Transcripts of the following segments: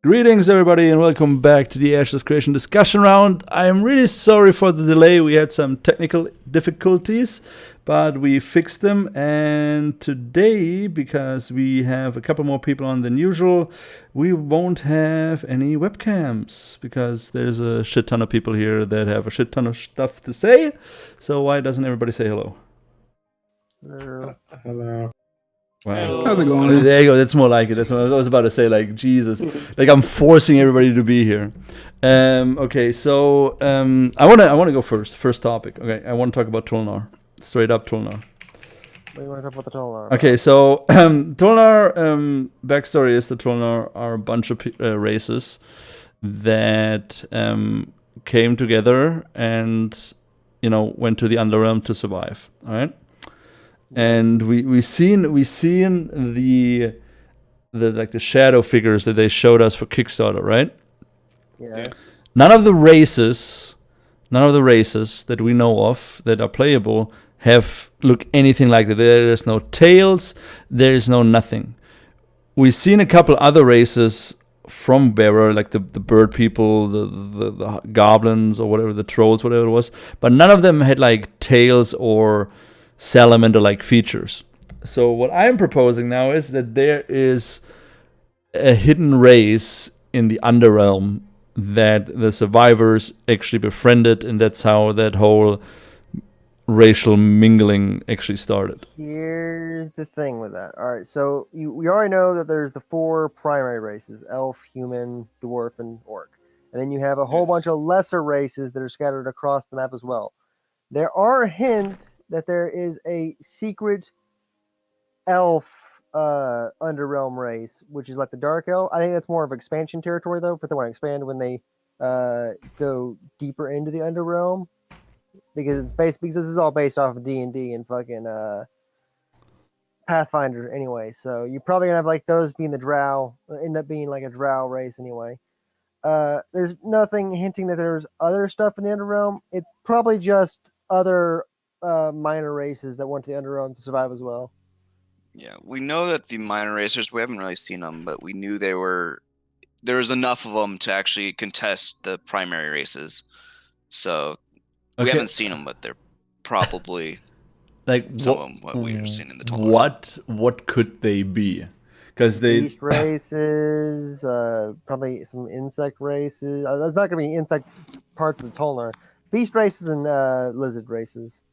Greetings, everybody, and welcome back to the Ashes Creation discussion round. I am really sorry for the delay. We had some technical difficulties, but we fixed them. And today, because we have a couple more people on than usual, we won't have any webcams because there's a shit ton of people here that have a shit ton of stuff to say. So why doesn't everybody say hello? Hello. Wow. How's it going? There you go. That's more like it. That's what I was about to say. Like Jesus, like I'm forcing everybody to be here. Okay, so I wanna go first. First topic. Okay, I want to talk about Tulnar. Straight up Tulnar. What do you want to talk about the Tulnar? Okay, so Tulnar backstory is that Tulnar are a bunch of races that came together and went to the Underrealm to survive. All right. And we seen the like the shadow figures that they showed us for Kickstarter, right? Yes. None of the races that we know of that are playable look anything like that. There's no tails, there's no nothing. We've seen a couple other races from Bearer, like the bird people, the goblins or whatever, the trolls, whatever it was, but none of them had like tails or salamander-like features. So what I'm proposing now is that there is a hidden race in the Underrealm that the survivors actually befriended, and that's how that whole racial mingling actually started. Here's the thing with that. All right, so we already know that there's the four primary races: elf, human, dwarf, and orc. And then you have a whole bunch of lesser races that are scattered across the map as well. There are hints that there is a secret elf Underrealm race, which is like the Dark Elf. I think that's more of expansion territory, though, but they want to expand when they go deeper into the Underrealm, because because this is all based off of D&D and fucking Pathfinder anyway. So you're probably gonna have like those being the Drow, end up being like a Drow race anyway. There's nothing hinting that there's other stuff in the Underrealm. It's probably just other minor races that went to the Underrealm to survive as well. Yeah, we know that the minor racers, we haven't really seen them, but we knew there was enough of them to actually contest the primary races. So we haven't seen them, but they're probably like some of them what we've seen in the Tulnar. What could they be? Because beast races, probably some insect races. That's not going to be insect parts of the Tulnar. Beast races and lizard races.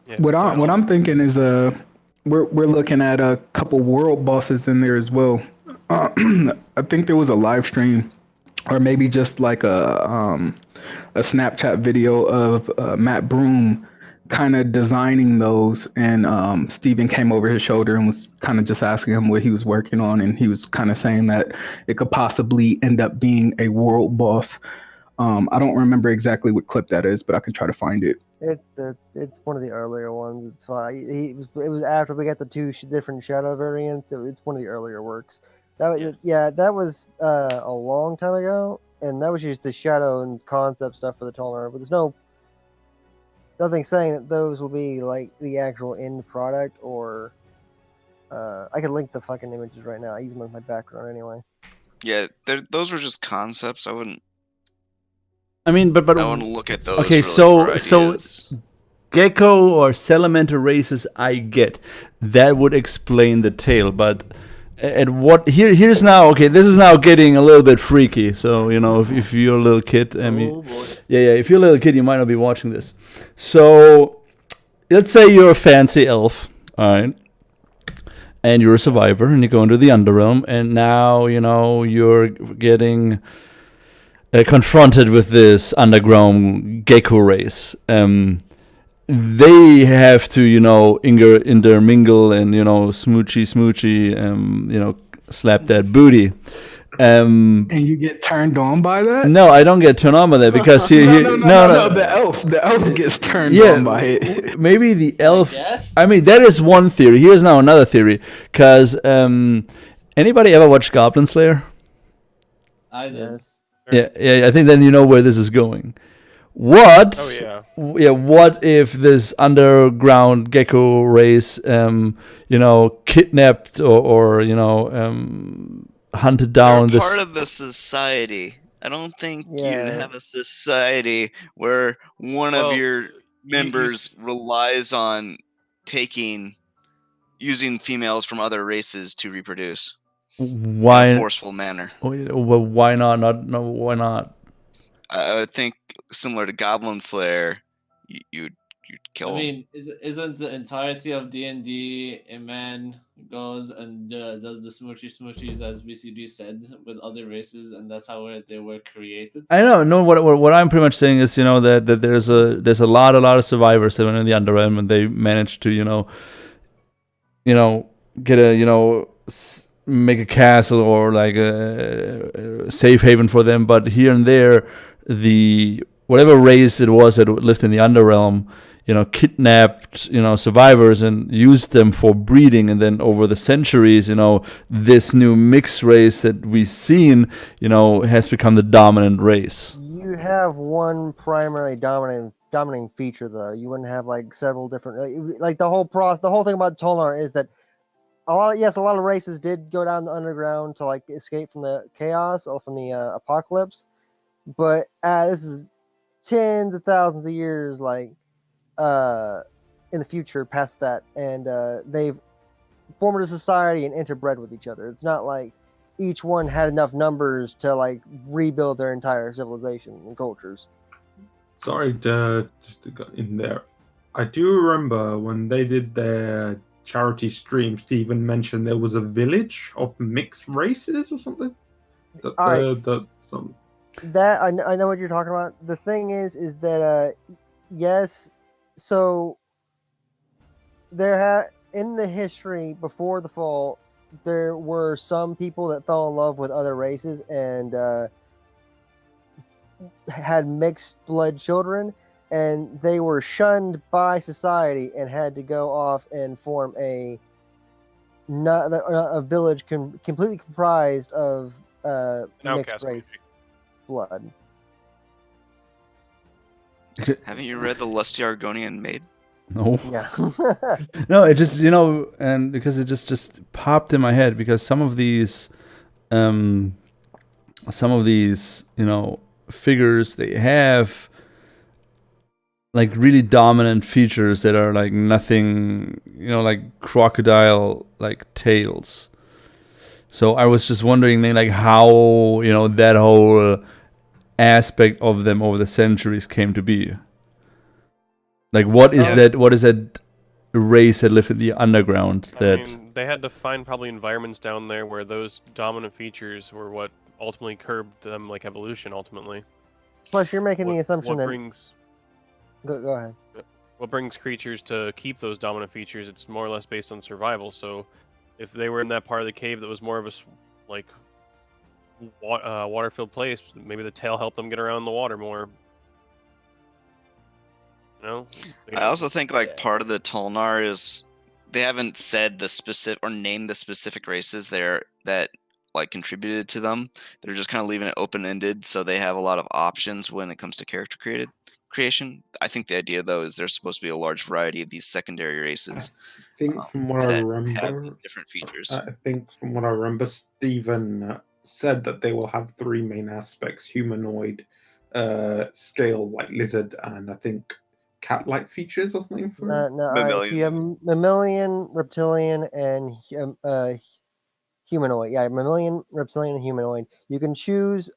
Yeah, what I'm thinking is we're looking at a couple world bosses in there as well. I think there was a live stream, or maybe just like a Snapchat video of Matt Broom kind of designing those, and Steven came over his shoulder and was kind of just asking him what he was working on, and he was kind of saying that it could possibly end up being a world boss. I don't remember exactly what clip that is, but I can try to find it. It's one of the earlier ones. It's fine. It was after we got the two different shadow variants. It's one of the earlier works. That was a long time ago, and that was just the shadow and concept stuff for the Tulnar. But there's nothing saying that those will be like the actual end product, or I could link the fucking images right now. I use them as my background anyway. Yeah, those were just concepts. I wouldn't. I mean, but I want to look at those. Okay, really so gecko or salamander races, I get that would explain the tail, but at what here's now. Okay, this is now getting a little bit freaky. So if you're a little kid, if you're a little kid, you might not be watching this. So let's say you're a fancy elf, all right, and you're a survivor, and you go into the Underrealm, and now you're getting confronted with this underground gecko race. They have to, intermingle and, smoochy, slap that booty. And you get turned on by that? No, I don't get turned on by that because no, the elf gets turned on by it. Maybe the elf. I mean, that is one theory. Here's now another theory. Because anybody ever watch Goblin Slayer? I did. Yes. Yeah, I think then you know where this is going. What? Oh yeah. Yeah. What if this underground gecko race, kidnapped or hunted They're down this. part of the society. I don't think you'd Yeah. have a society where one of Well, your members relies on using females from other races to reproduce in a Why? forceful manner. Well, why not? No, why not? I would think similar to Goblin Slayer, you'd kill I them. mean, isn't the entirety of D&D a man goes and does the smoochies, as BCD said, with other races, and that's how they were created? I know. No, what I'm pretty much saying is, that there's a lot of survivors that went in the Underrealm, and they managed to, get a, make a castle or like a safe haven for them. But here and there, whatever race it was that lived in the Underrealm, kidnapped, survivors and used them for breeding. And then over the centuries, this new mixed race that we've seen, has become the dominant race. You have one primary dominating feature, though. You wouldn't have like several different, like the whole thing about Tolnar is that a lot of races did go down the underground to like escape from the chaos or from the apocalypse, but this is tens of thousands of years like in the future past that, and they've formed a society and interbred with each other. It's not like each one had enough numbers to like rebuild their entire civilization and cultures. Sorry, just to get in there. I do remember when they did their charity stream, Stephen mentioned there was a village of mixed races or something. That I know what you're talking about. The thing is that yes, so in the history before the fall, there were some people that fell in love with other races and had mixed blood children, and they were shunned by society and had to go off and form a village completely comprised of mixed race blood. Haven't you read The Lusty Argonian Maid? No. Yeah. No, it just, and because it just popped in my head, because some of these figures, they have like really dominant features that are like nothing, like crocodile like tails. So I was just wondering then, like, how that whole aspect of them over the centuries came to be. Like, what is that race that lived in the underground? I mean, they had to find probably environments down there where those dominant features were what ultimately curbed them, like evolution ultimately. Plus, you're making the assumption that go ahead. What brings creatures to keep those dominant features? It's more or less based on survival. So, if they were in that part of the cave that was more of a water-filled place, maybe the tail helped them get around the water more. I also think like part of the Tolnar is they haven't said the specific or named the specific races that like contributed to them. They're just kind of leaving it open-ended, so they have a lot of options when it comes to character creation. I think the idea though is there's supposed to be a large variety of these secondary races. I think from what I remember, have different features. I think from what I remember, Stephen said that they will have three main aspects: humanoid, scale like lizard, and I think cat-like features or something. For Alright, so you have mammalian, reptilian, and humanoid. Yeah, mammalian, reptilian, and humanoid. You can choose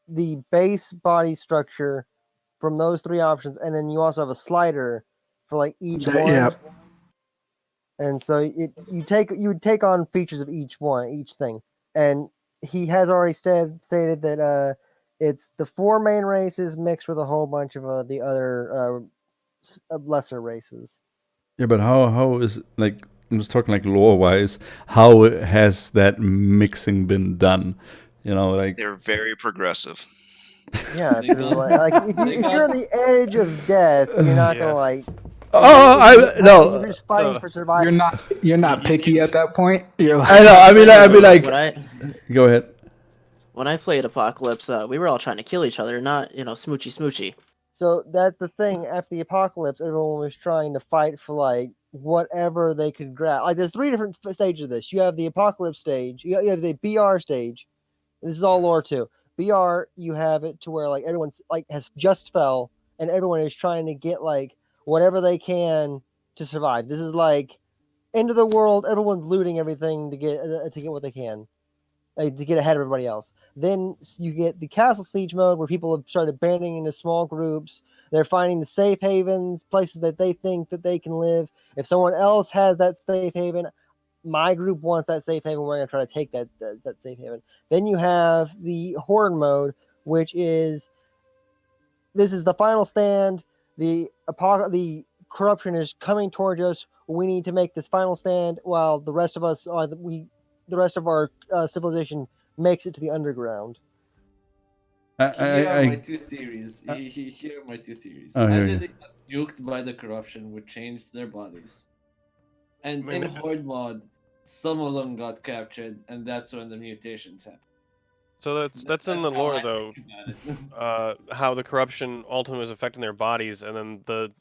the base body structure from those three options, and then you also have a slider for like each one. Yeah. And so you would take on features of each thing. And he has already stated that it's the four main races mixed with a whole bunch of the other lesser races. Yeah, but how is, like, I'm just talking like lore wise, how has that mixing been done? Like, they're very progressive. Yeah, like if you're on the edge of death, you're not gonna like. No. You're just fighting for survival. You're not picky at that point. You're like, I know. I'd be like, go ahead. When I played Apocalypse, we were all trying to kill each other, not smoochy. So that's the thing. After the apocalypse, everyone was trying to fight for like whatever they could grab. Like there's 3 different stages of this. You have the apocalypse stage. You have the BR stage. This is all lore too. BR, you have it to where like everyone's like has just fell, and everyone is trying to get like whatever they can to survive. This is like end of the world. Everyone's looting everything to get what they can, like, to get ahead of everybody else. Then you get the castle siege mode where people have started banding into small groups. They're finding the safe havens, places that they think that they can live. If someone else has that safe haven, my group wants that safe haven. We're going to try to take that safe haven. Then you have the horde mode, which is this is the final stand. The corruption is coming towards us. We need to make this final stand while the rest of us the rest of our civilization makes it to the underground. Here are my 2 theories. Here are my 2 theories. Oh, here Either you they got nuked by the corruption, which changed their bodies, and in Maybe- Horde mod, some of them got captured, and that's when the mutations happened. So that's in the how lore I though. think about it. How the corruption ultimately was affecting their bodies, and then the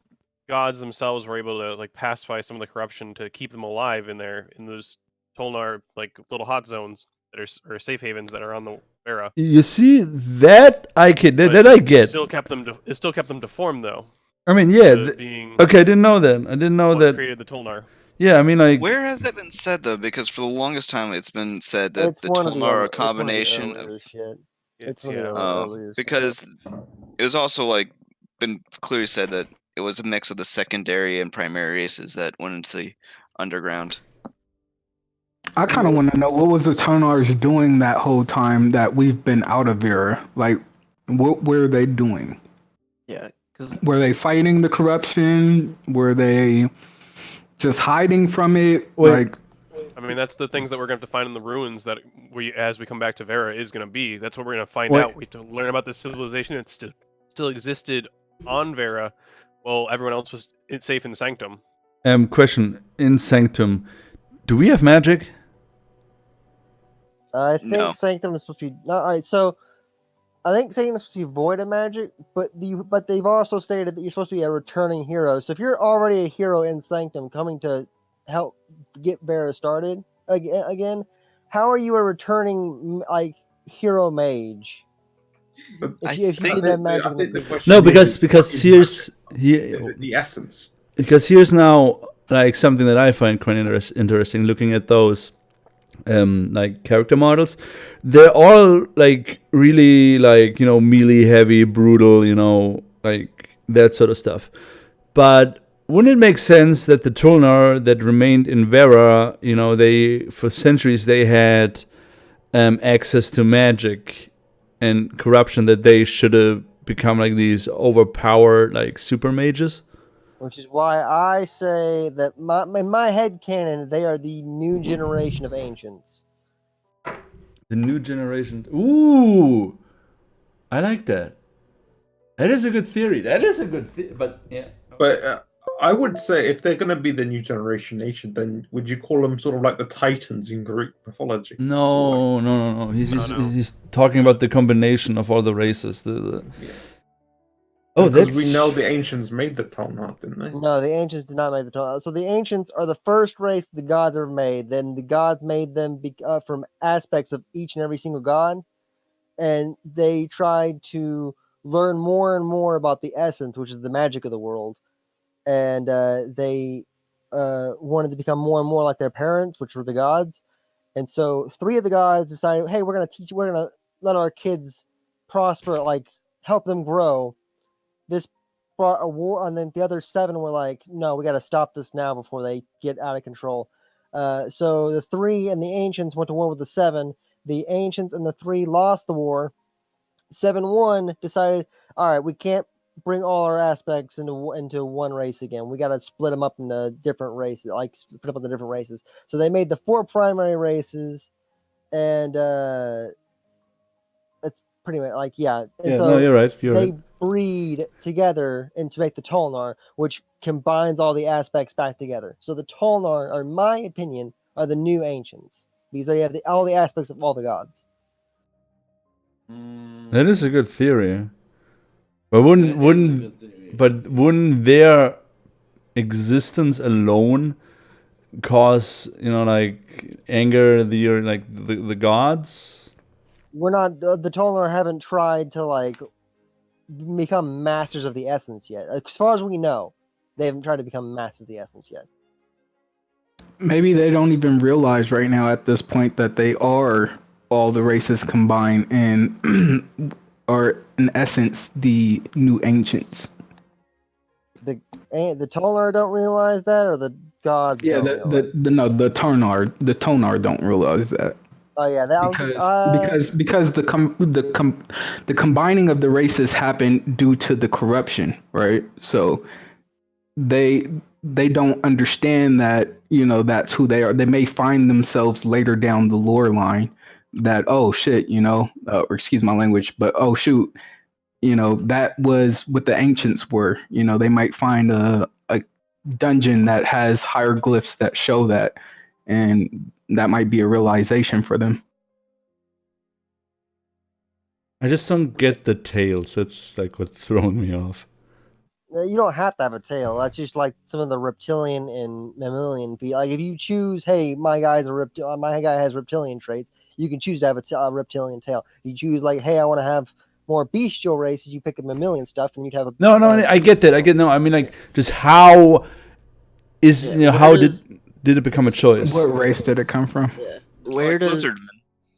gods themselves were able to like pacify some of the corruption to keep them alive in those Tolnar like little hot zones that are safe havens that are on the Vera. You see that I can But that I It get. still kept them deformed though. I mean, yeah. Being Okay, I didn't know that. I didn't know what that. created the Tolnar. Yeah, I mean, like. Where has that been said though? Because for the longest time, it's been said that It's the one of the Tolnar are a it's one of the combination of. earlier shit. It's one of the yeah. earlier shit. Because it was also like been clearly said that it was a mix of the secondary and primary races that went into the underground. I kind of want to know what was the TULNARS doing that whole time that we've been out of Vera? Like, what were they doing? Yeah, because Were they fighting the corruption? Were they just hiding from it? Wait. Like, I mean, that's the things that we're going to have to find in the ruins that as we come back to Vera, is going to be. That's what we're going to find Wait. out. We have to learn about this civilization. It still existed on Vera, while everyone else was safe in Sanctum. Question in Sanctum, do we have magic? I think No. Sanctum is supposed to be. All right, so I think Sanctum is supposed to be void of magic, but they've also stated that you're supposed to be a returning hero. So if you're already a hero in Sanctum, coming to help get Vera started again, how are you a returning like hero mage? If you didn't have magic, in the previous- No, because here's the essence. because here's now like something that I find quite interesting looking at those like character models. They're all like really like, you know, melee heavy, brutal, you know, like that sort of stuff. But wouldn't it make sense that the Tulnar that remained in Vera, you know, they for centuries they had access to magic and corruption, that they should have become like these overpowered like super mages? Which is why I say that in my head canon, they are the new generation of ancients. The new generation. Ooh, I like that. That is a good theory. But yeah. But I would say if they're going to be the new generation nation, then would you call them sort of like the Titans in Greek mythology? No. No. He's talking about the combination of all the races. Yeah. Oh, because that's. we know the ancients made the Tolnar, didn't they? No, the ancients did not make the Tulnar. So the ancients are the first race the gods ever made. Then the gods made them from aspects of each and every single god, and they tried to learn more and more about the essence, which is the magic of the world, and they wanted to become more and more like their parents, which were the gods. And so 3 of the gods decided, hey, we're going to let our kids prosper, like help them grow. This brought a war, and then the other 7 were like, no, we got to stop this now before they get out of control. So the 3 and the ancients went to war with the 7. The ancients and the 3 lost the war. 7-1 decided, all right, we can't bring all our aspects into one race again. We got to split them up into different races, like split up into different races. So they made the 4 primary races, and it's pretty much like, yeah. And Yeah, so no, you're right. they breed together and to make the Tulnar, which combines all the aspects back together. So the Tulnar, in my opinion, are the new ancients because they have all the aspects of all the gods. That is a good theory. But wouldn't their existence alone cause, like anger the gods? We're not the Tolnar haven't tried to like become masters of the essence yet. As far as we know, they haven't tried to become masters of the essence yet. Maybe they don't even realize right now at this point that they are all the races combined and are in essence the new ancients. The Tolnar don't realize that, or the gods. Yeah, don't the Tonar don't realize that. Oh yeah, that because the combining of the races happened due to the corruption, right? So they don't understand that, that's who they are. They may find themselves later down the lore line that, oh shit, or excuse my language, but oh shoot, that was what the ancients were. They might find a dungeon that has hieroglyphs that show that, and that might be a realization for them. I just don't get the tails. That's like what's throwing me off. you don't have to have a tail. That's just like some of the reptilian and mammalian. Like if you choose, hey, my guy has reptilian traits. You can choose to have a reptilian tail. You choose like, hey, I want to have more bestial races. You pick a mammalian stuff, and you'd have a no. I get that. I mean, like, just how is how did it become a choice? What race did it come from? Yeah.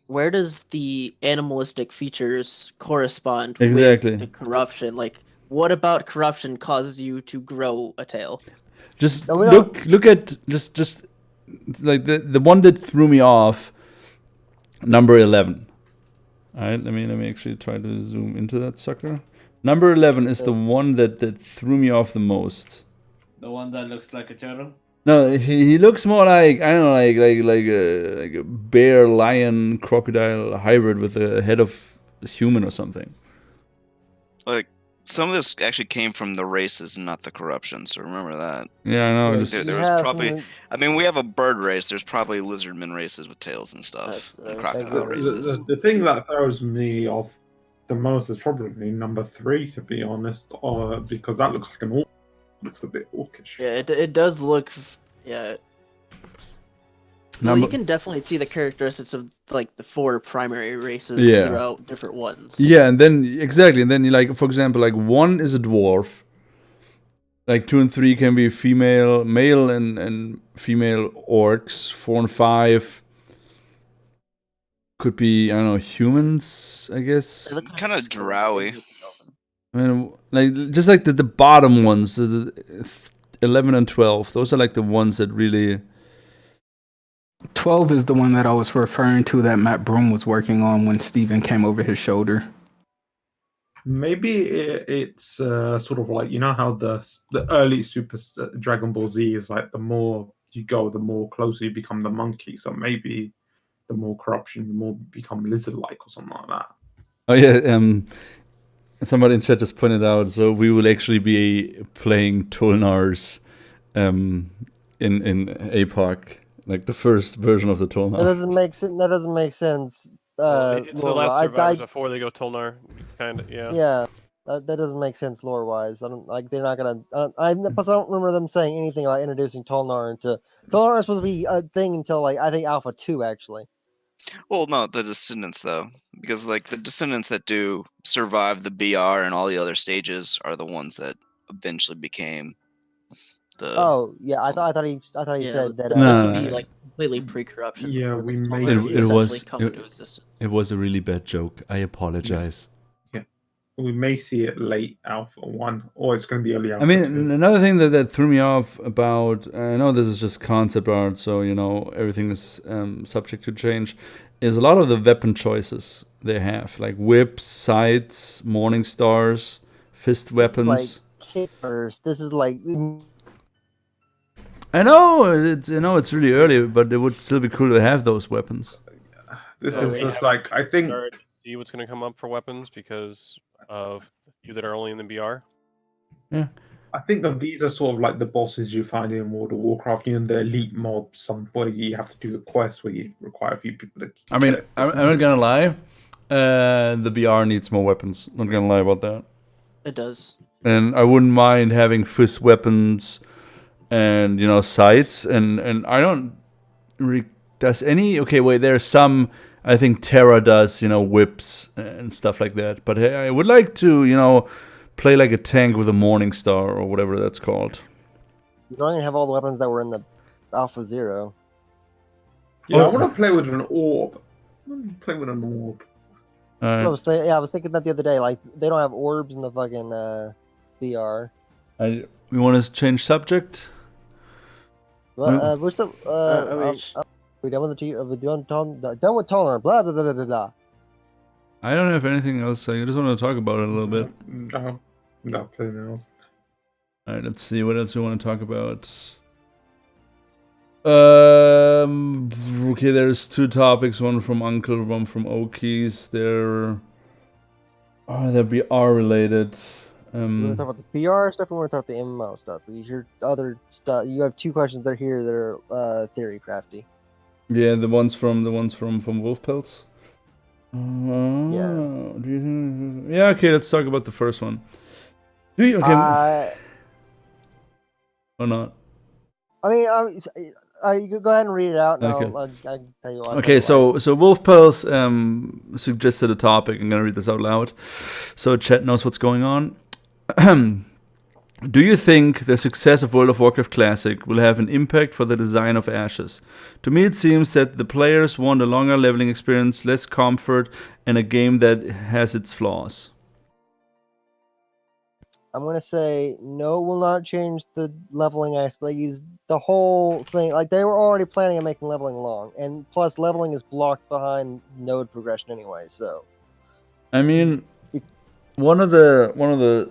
Where does the animalistic features correspond exactly with the corruption? Like, what about corruption causes you to grow a tail? Just look at just like the one that threw me off, number 11. All right, let me actually try to zoom into that sucker. Number 11 is the one that threw me off the most. The one that looks like a turtle? No, he looks more like, I don't know, like a bear, lion, crocodile hybrid with a head of a human or something. Like, some of this actually came from the races and not the corruption, so remember that. Yeah, I know. There was probably... I mean, we have a bird race. There's probably lizardmen races with tails and stuff. Crocodile races. The thing that throws me off the most is probably number 3, to be honest, because that looks like an orc. Looks a bit orcish. Yeah, it does look... Yeah. Well, you can definitely see the characteristics of like the 4 primary races throughout different ones. Yeah, and then exactly, and then you like, for example, like 1 is a dwarf. Like 2 and 3 can be male and female orcs. 4 and 5 could be, I don't know, humans, I guess. Kind of drowy. I mean, like just like the bottom ones, the 11 and 12. Those are like the ones that really. 12 is the one that I was referring to that Matt Broom was working on when Steven came over his shoulder. Maybe it's sort of like, how the early Super Dragon Ball Z is like, the more you go, the more closer you become the monkey. So maybe the more corruption, the more you become lizard-like or something like that. Oh yeah, somebody in chat just pointed out, so we will actually be playing TULNARS in APOC. Like the first version of the TULNAR. That doesn't make sense. It's the last survivors before they go TULNAR, kind of. Yeah. Yeah, that doesn't make sense lore wise. I don't like. They're not gonna. Plus, I don't remember them saying anything about introducing TULNAR into. TULNAR is supposed to be a thing until like I think Alpha 2 actually. Well, no, the descendants though, because like the descendants that do survive the BR and all the other stages are the ones that eventually became. Oh yeah, I thought he said that. This would be like completely pre-corruption. Yeah, we may. It was a really bad joke. I apologize. Yeah, we may see it late Alpha 1, or it's going to be early Alpha. I mean, 2. Another thing that threw me off about, I know this is just concept art, so everything is subject to change, is a lot of the weapon choices they have, like whips, scythes, morning stars, fist weapons. This is like. I know it's really early, but it would still be cool to have those weapons. This is just like, I think. See what's going to come up for weapons because of the few that are only in the BR. Yeah. I think that these are sort of like the bosses you find in World of Warcraft, the elite mobs, where you have to do a quest where you require a few people to. I mean, I'm not gonna lie, the BR needs more weapons. Not gonna lie about that. It does. And I wouldn't mind having fist weapons. and sights, and I don't. Does any? Okay, wait. There's some. I think Terra does, whips and stuff like that. But I would like to, play like a tank with a Morning Star or whatever that's called. You don't even have all the weapons that were in the Alpha Zero. Yeah, I want to play with an orb. I want to play with an orb. I was thinking that the other day. Like, they don't have orbs in the fucking VR. We want to change subject? Well, we're still. We're done with done with TULNAR. Blah blah blah blah blah. I don't have anything else. I just want to talk about it a little bit. No, nothing else. All right, let's see what else we want to talk about. Okay, there's 2 topics. One from Uncle, one from Okies. They're VR related. We want to talk about the VR stuff. We want to talk about the MMO stuff. Your other stuff. You have 2 questions that are here that are theory crafty. Yeah, the ones from Wolf Pelts. Yeah. Yeah. Okay, let's talk about the first one. Okay. Or not? I mean, you can go ahead and read it out. And Okay. I can tell you. Okay, so Wolf Pelts suggested a topic. I'm gonna read this out loud, so chat knows what's going on. Do you think the success of World of Warcraft Classic will have an impact for the design of Ashes? To me, it seems that the players want a longer leveling experience, less comfort, and a game that has its flaws. I'm gonna say no. Will not change the leveling aspect. Use the whole thing. Like, they were already planning on making leveling long, and plus leveling is blocked behind node progression anyway. So, I mean, one of the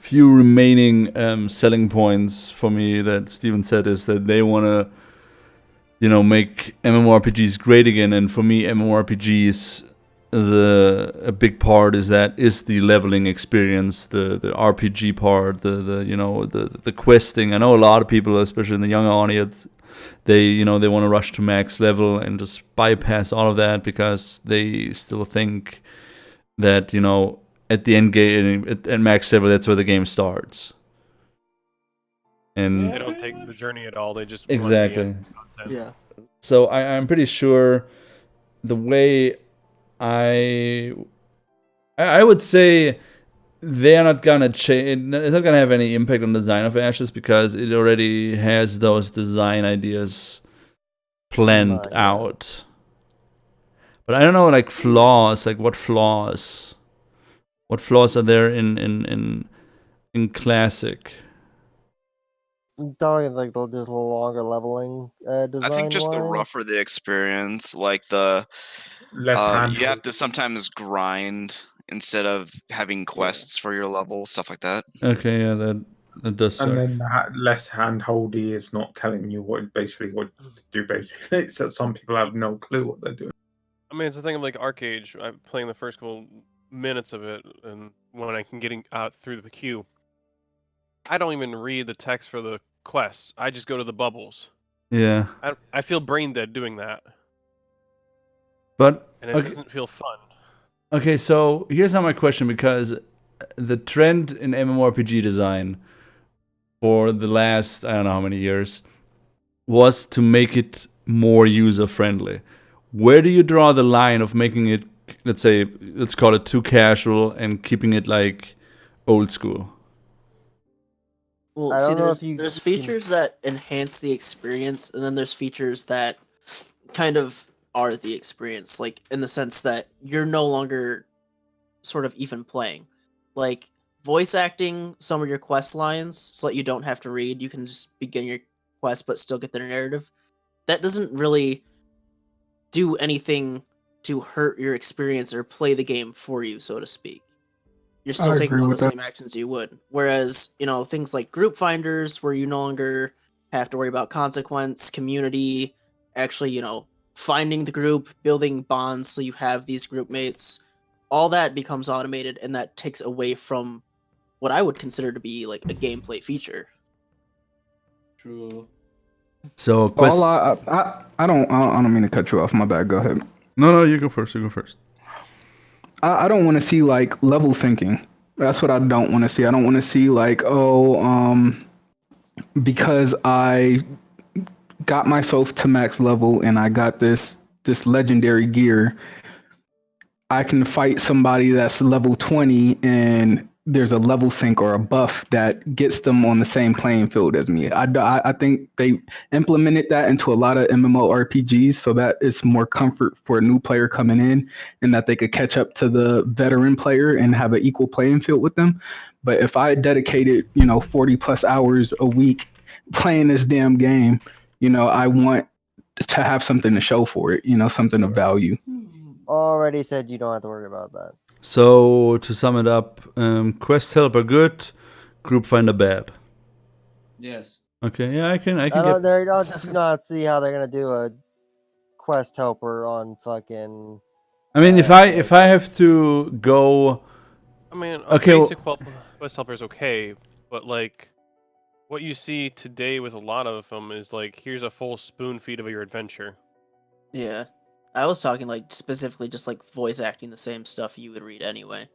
few remaining selling points for me that Steven said is that they want to, make MMORPGs great again. And for me, MMORPGs, a big part is the leveling experience, the RPG part, the questing. I know a lot of people, especially in the younger audience, they want to rush to max level and just bypass all of that because they still think that at the end game, at max level, that's where the game starts. And they don't take the journey at all. They just exactly. Yeah. So I'm pretty sure the way I would say they're not gonna change. It's not gonna have any impact on the design of Ashes because it already has those design ideas planned out. But I don't know, like flaws. Like what flaws? What flaws are there in Classic? talking like just a longer leveling design. I think just the rougher the experience, like the you have to sometimes grind instead of having quests for your level, stuff like that. Okay, yeah, that does suck. And then less handholdy is not telling you what to do. Basically, so some people have no clue what they're doing. I mean, it's the thing of like Arcade. I'm playing the first couple minutes of it, and when I can getting out through the queue, I don't even read the text for the quests. I just go to the bubbles. Yeah. I feel brain dead doing that. But and it doesn't feel fun. Okay, so here's now my question, because the trend in MMORPG design for the last, I don't know how many years, was to make it more user-friendly. Where do you draw the line of making it, let's call it too casual and keeping it like old school? Well, see, there's features that enhance the experience, and then there's features that kind of are the experience, like in the sense that you're no longer sort of even playing. Like voice acting some of your quest lines so that you don't have to read. You can just begin your quest but still get the narrative. That doesn't really do anything to hurt your experience or play the game for you, so to speak. You're still taking all the same actions you would. Whereas, things like group finders, where you no longer have to worry about consequence, community, actually, finding the group, building bonds so you have these group mates, all that becomes automated, and that takes away from what I would consider to be like a gameplay feature. True. So I don't mean to cut you off. My bad. Go ahead. No, you go first. I don't want to see like level syncing. That's what I don't want to see. I don't want to see like because I got myself to max level and I got this legendary gear, I can fight somebody that's level 20 and there's a level sync or a buff that gets them on the same playing field as me. I think they implemented that into a lot of MMORPGs so that it's more comfort for a new player coming in and that they could catch up to the veteran player and have an equal playing field with them. But if I dedicated, 40 plus hours a week playing this damn game, I want to have something to show for it, something of value. Already said you don't have to worry about that. So to sum it up, quest helper good, group finder bad. Yes. Okay, yeah, I can I get. do not see how they're gonna do a quest helper on fucking. I mean, if I have to go, I mean, okay, basic quest helper is okay, but like what you see today with a lot of them is like, here's a full spoon feed of your adventure. Yeah, I was talking like specifically just like voice acting the same stuff you would read anyway.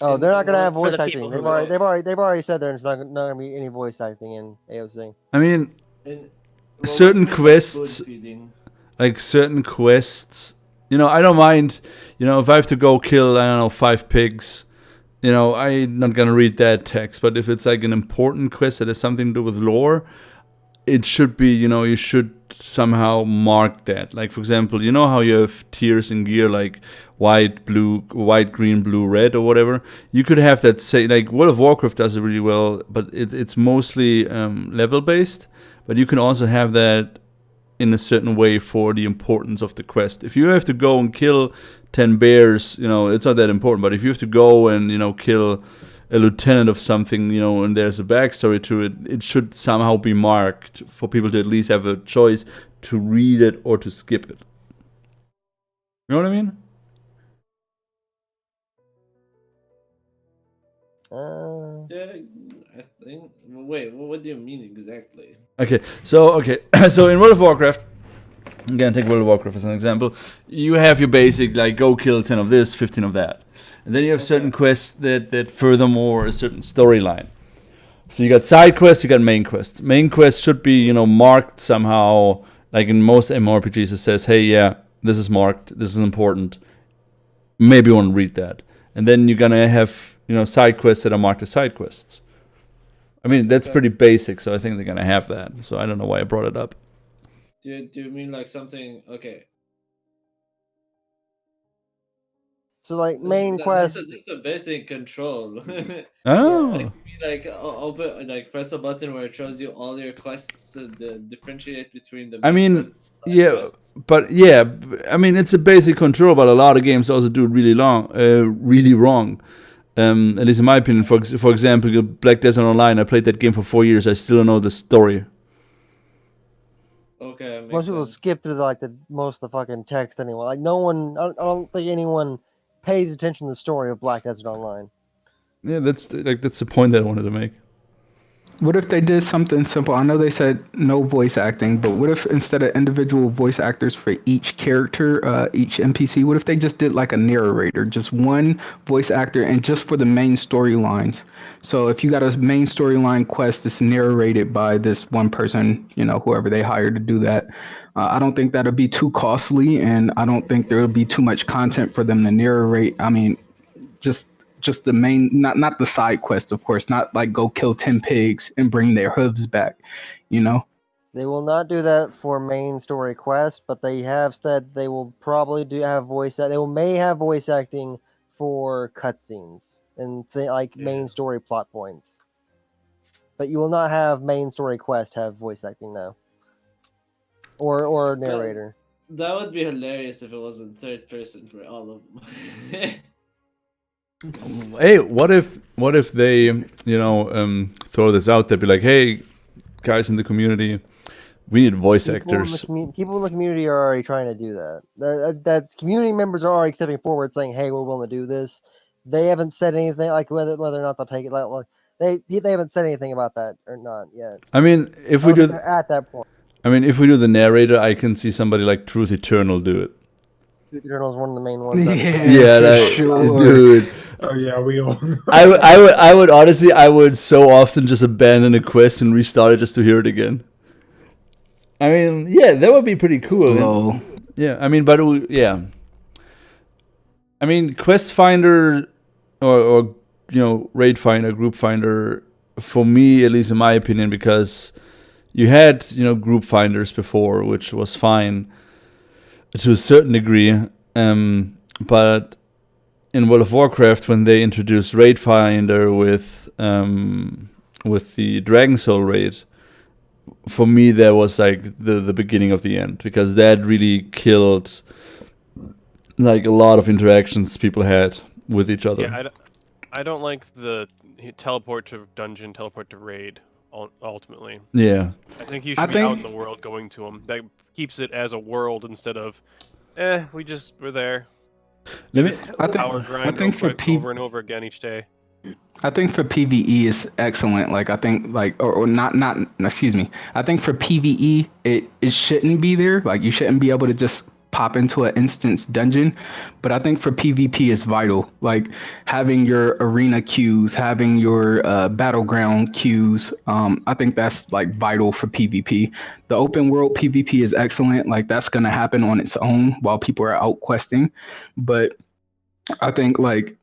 Oh, they're not gonna have For the voice acting. people They've who- already said there's not gonna be any voice acting in AOC. I mean, And, certain what do you mean quests, spoon-feeding? like certain quests, I don't mind, if I have to go kill, I don't know, 5 pigs, I'm not gonna read that text. But if it's like an important quest that has something to do with lore, it should be, you should somehow mark that. Like, for example, you know how you have tiers in gear, like white, green, blue, red, or whatever. You could have that, say, like World of Warcraft does it really well, but it's mostly level based. But you can also have that in a certain way for the importance of the quest. If you have to go and kill 10 bears, it's not that important. But if you have to go and, kill a lieutenant of something, and there's a backstory to it, it should somehow be marked for people to at least have a choice to read it or to skip it. You know what I mean? Yeah, I think. Wait, what do you mean exactly? Okay, so in World of Warcraft, I'm gonna take World of Warcraft as an example. You have your basic, like, go kill 10 of this, 15 of that. And then you have certain quests that furthermore a certain storyline. So you got side quests, you got main quests. Main quests should be, marked somehow, like in most MMORPGs it says, hey, yeah, this is marked, this is important. Maybe you want to read that. And then you're gonna have, side quests that are marked as side quests. I mean, that's pretty basic, so I think they're gonna have that. So I don't know why I brought it up. Do you mean like something? Okay. So like main quest. That's a basic control. Oh. Like open, like press a button where it shows you all your quests to differentiate between the. I mean, quests and yeah, quests. but yeah, I mean, it's a basic control, but a lot of games also do it really wrong. At least in my opinion. For example, Black Desert Online. I played that game for 4 years. I still don't know the story. Okay. Most people skip through most of the fucking text anyway. Like no one, I don't think anyone pays attention to the story of Black Desert Online. Yeah, that's the point that I wanted to make. What if they did something simple? I know they said no voice acting, but what if instead of individual voice actors for each character, each NPC, what if they just did like a narrator, just one voice actor, and just for the main storylines? So if you got a main storyline quest that's narrated by this one person, whoever they hired to do that, I don't think that'll be too costly, and I don't think there'll be too much content for them to narrate. I mean, just the main, not the side quest, of course, not like go kill 10 pigs and bring their hooves back. They will not do that for main story quest, but they have said they will probably have may have voice acting for cutscenes and main story plot points. But you will not have main story quest have voice acting now, or narrator. That would be hilarious if it wasn't third person for all of them. Hey, what if they, throw this out there, be like, hey, guys in the community, we need voice actors. People in the community are already trying to do that. That's community members are already stepping forward, saying, "Hey, we're willing to do this." They haven't said anything like whether or not they'll take it. Like they haven't said anything about that or not yet. I mean, if we do at that point, I mean, if we do the narrator, I can see somebody like Truth Eternal do it. Eternal is one of the main ones. Yeah, for sure. dude. Oh yeah, we all. I would honestly, I would so often just abandon a quest and restart it just to hear it again. I mean, yeah, that would be pretty cool. Lol. Yeah, I mean, but yeah. I mean, Quest Finder or Raid Finder, Group Finder, for me, at least in my opinion, because you had, group finders before, which was fine to a certain degree. But in World of Warcraft, when they introduced Raid Finder with the Dragon Soul raid, for me that was like the beginning of the end, because that really killed like a lot of interactions people had with each other. Yeah, I don't like the teleport to dungeon, teleport to raid. Ultimately, Yeah, I think you should be out in the world going to them. That keeps it as a world instead of, we're there. I think for over and over again each day. I think for PvE is excellent. Like I think or not excuse me. I think for PvE it shouldn't be there. Like you shouldn't be able to just pop into an instance dungeon. But I think for PvP is vital. Like having your arena queues, having your battleground queues. I think that's like vital for PvP. The open world PvP is excellent. Like that's gonna happen on its own while people are out questing. But I think like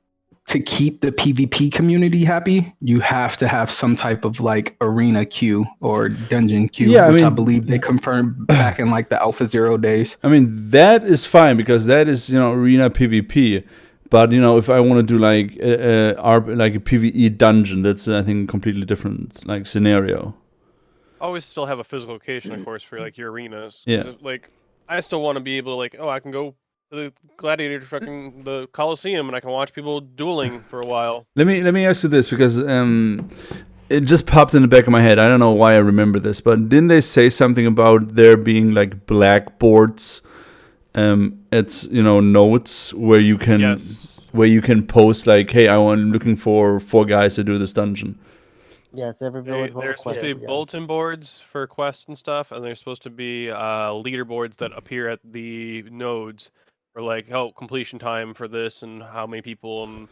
to keep the PvP community happy, you have to have some type of like arena queue or dungeon queue, which I believe they confirmed back in like the Alpha Zero days. I mean, that is fine because that is, arena PvP. But, if I want to do like a PvE dungeon, that's, I think, a completely different like scenario. Always still have a physical location, of course, for like your arenas. Yeah. Like, I still want to be able to I can go the gladiator the Coliseum and I can watch people dueling for a while. Let me ask you this, because it just popped in the back of my head. I don't know why I remember this, but didn't they say something about there being like blackboards at nodes where you can post like, hey, I'm looking for 4 guys to do this dungeon. Yes, every village. There's supposed to be bulletin boards for quests and stuff, and there's supposed to be leaderboards that appear at the nodes for like completion time for this and how many people and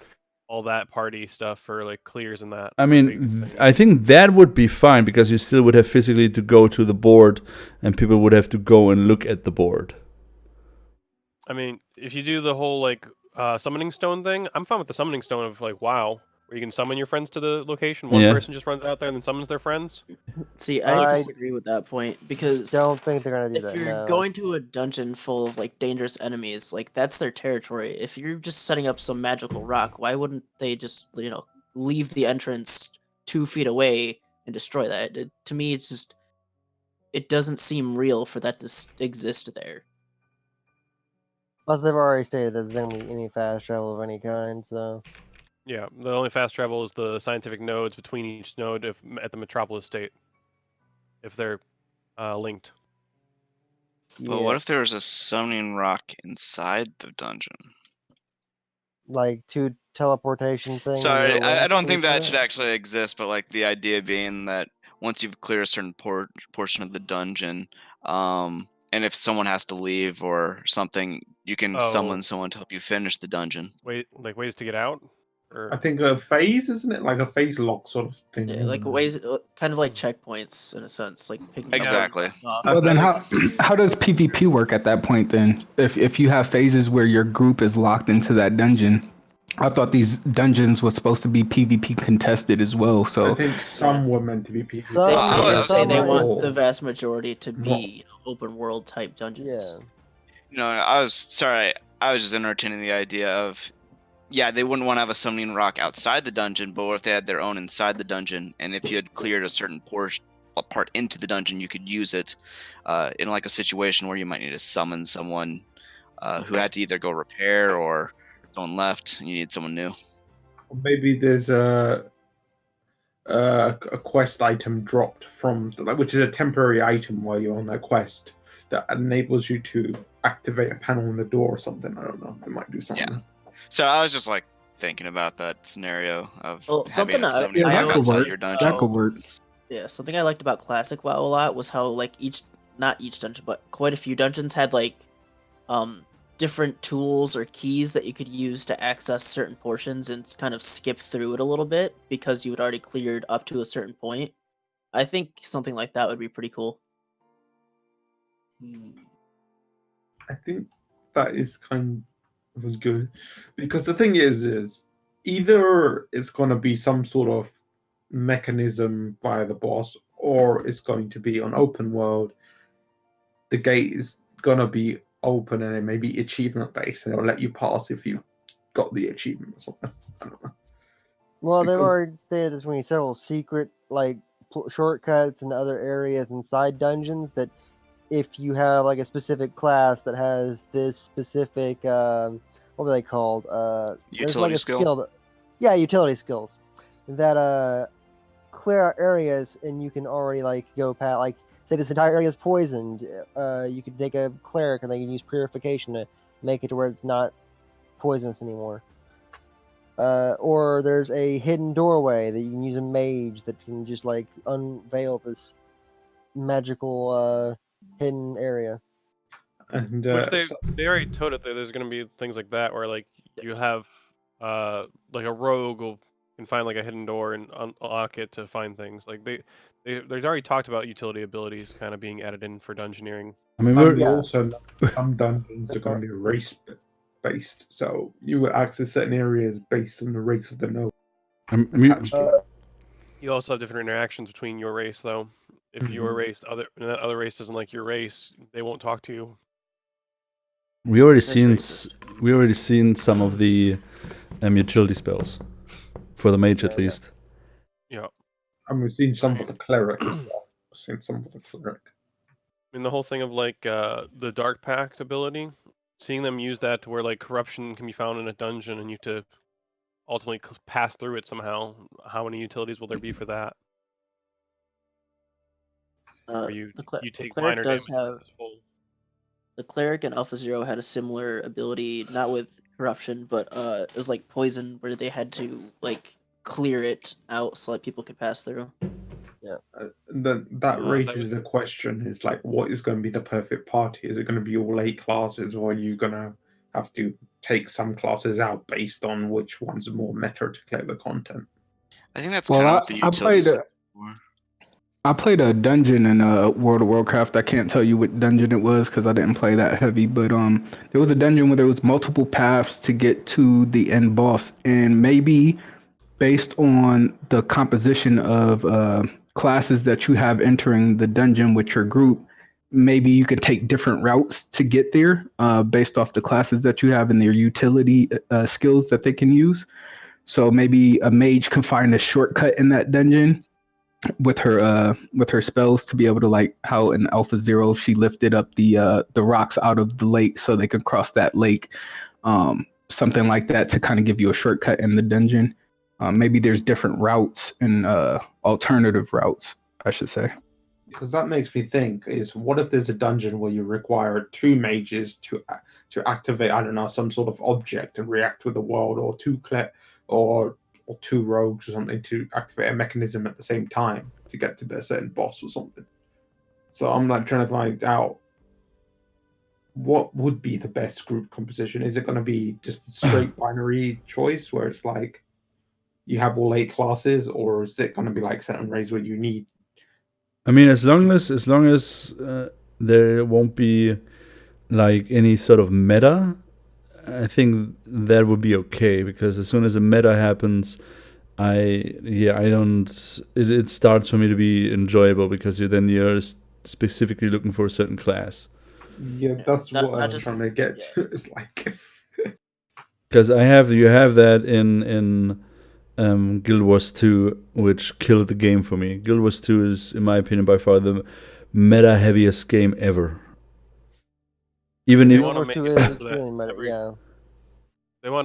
all that party stuff for like clears and that. I mean, I think that would be fine because you still would have physically to go to the board, and people would have to go and look at the board. I mean, if you do the whole like summoning stone thing, I'm fine with the summoning stone of like WoW. Where you can summon your friends to the location. One person just runs out there and then summons their friends. See, I disagree with that point because don't think they're gonna do that. If you're going to a dungeon full of like dangerous enemies, like that's their territory. If you're just setting up some magical rock, why wouldn't they just leave the entrance 2 feet away and destroy that? To me, it's just it doesn't seem real for that to exist there. Plus, they've already stated there's gonna be any fast travel of any kind, so. Yeah, the only fast travel is the scientific nodes between each node at the Metropolis state, if they're linked. But what if there was a summoning rock inside the dungeon? Like 2 teleportation things? Sorry, I don't think that should actually exist, but like the idea being that once you've cleared a certain portion of the dungeon, and if someone has to leave or something, you can summon someone to help you finish the dungeon. Ways to get out? I think a phase, isn't it? Like a phase lock sort of thing. Yeah, like ways, kind of like checkpoints in a sense, like picking exactly. Well, then how does PvP work at that point then? If you have phases where your group is locked into that dungeon, I thought these dungeons were supposed to be PvP contested as well. So I think some were meant to be PvP. They want the vast majority to be open world type dungeons. Yeah. No, I was just entertaining the idea of. Yeah, they wouldn't want to have a summoning rock outside the dungeon, but what if they had their own inside the dungeon? And if you had cleared a certain part into the dungeon, you could use it in like a situation where you might need to summon someone who had to either go repair or someone left, and you need someone new. Maybe there's a quest item dropped from, which is a temporary item while you're on that quest that enables you to activate a panel in the door or something. I don't know. It might do something. Yeah. So I was just like thinking about that scenario of having something a summoning rock outside your dungeon. That could work. Yeah, something I liked about Classic WoW a lot was how like not each dungeon, but quite a few dungeons had like different tools or keys that you could use to access certain portions and kind of skip through it a little bit because you had already cleared up to a certain point. I think something like that would be pretty cool. I think that is kind of good, because the thing is either it's going to be some sort of mechanism via the boss, or it's going to be on open world. The gate is going to be open and it may be achievement based, and it'll let you pass if you got the achievement or something. I don't know. Well, they've already stated there's going to be several secret like shortcuts and other areas inside dungeons that if you have like a specific class that has this specific what are they called? There's like a skill utility skills that clear areas, and you can already like go past, like say this entire area is poisoned. You could take a cleric and they can use purification to make it to where it's not poisonous anymore. Or there's a hidden doorway that you can use a mage that can just like unveil this magical hidden area. And which they already told it that there's going to be things like that where like you have like a rogue can find like a hidden door and unlock it to find things. Like they've already talked about utility abilities kind of being added in for dungeoneering. I mean, we also know some dungeons are going to be race based, so you will access certain areas based on the race of the node. You also have different interactions between your race, though. If your race, that other race doesn't like your race, they won't talk to you. We already seen some of the utility spells for the mage, at least. Yeah, and we've seen some for the cleric as well. Seen some for the cleric. I mean, the whole thing of like the Dark Pact ability, seeing them use that to where like corruption can be found in a dungeon and you have to ultimately pass through it somehow. How many utilities will there be for that? You take minor damage. The cleric in Alpha Zero had a similar ability, not with corruption, but it was like poison, where they had to like clear it out so that people could pass through. Yeah. Then that raises the question: is like, what is going to be the perfect party? Is it going to be all 8 classes, or are you going to have to take some classes out based on which one's more meta to clear the content? I think that's kind of what the utilities are for. I played a dungeon in World of Warcraft. I can't tell you what dungeon it was because I didn't play that heavy. But there was a dungeon where there was multiple paths to get to the end boss, and maybe based on the composition of classes that you have entering the dungeon with your group, maybe you could take different routes to get there based off the classes that you have and their utility skills that they can use. So maybe a mage can find a shortcut in that dungeon with her spells to be able to, like how in Alpha Zero she lifted up the rocks out of the lake so they could cross that lake, something like that to kind of give you a shortcut in the dungeon. Maybe there's different routes and alternative routes, I should say. Because that makes me think: is what if there's a dungeon where you require 2 mages to activate, I don't know, some sort of object and react with the world, or 2 rogues or something to activate a mechanism at the same time to get to their certain boss or something. So I'm like trying to find out what would be the best group composition. Is it going to be just a straight binary choice where it's like you have all 8 classes, or is it going to be like certain raids where you need? I mean, as long as there won't be like any sort of meta, I think that would be okay, because as soon as a meta happens, it starts for me to be enjoyable, because you're specifically looking for a certain class. Yeah, that's what I'm trying to get to. It's like because you have that in Guild Wars 2, which killed the game for me. Guild Wars 2 is, in my opinion, by far the meta heaviest game ever. Even if they wanted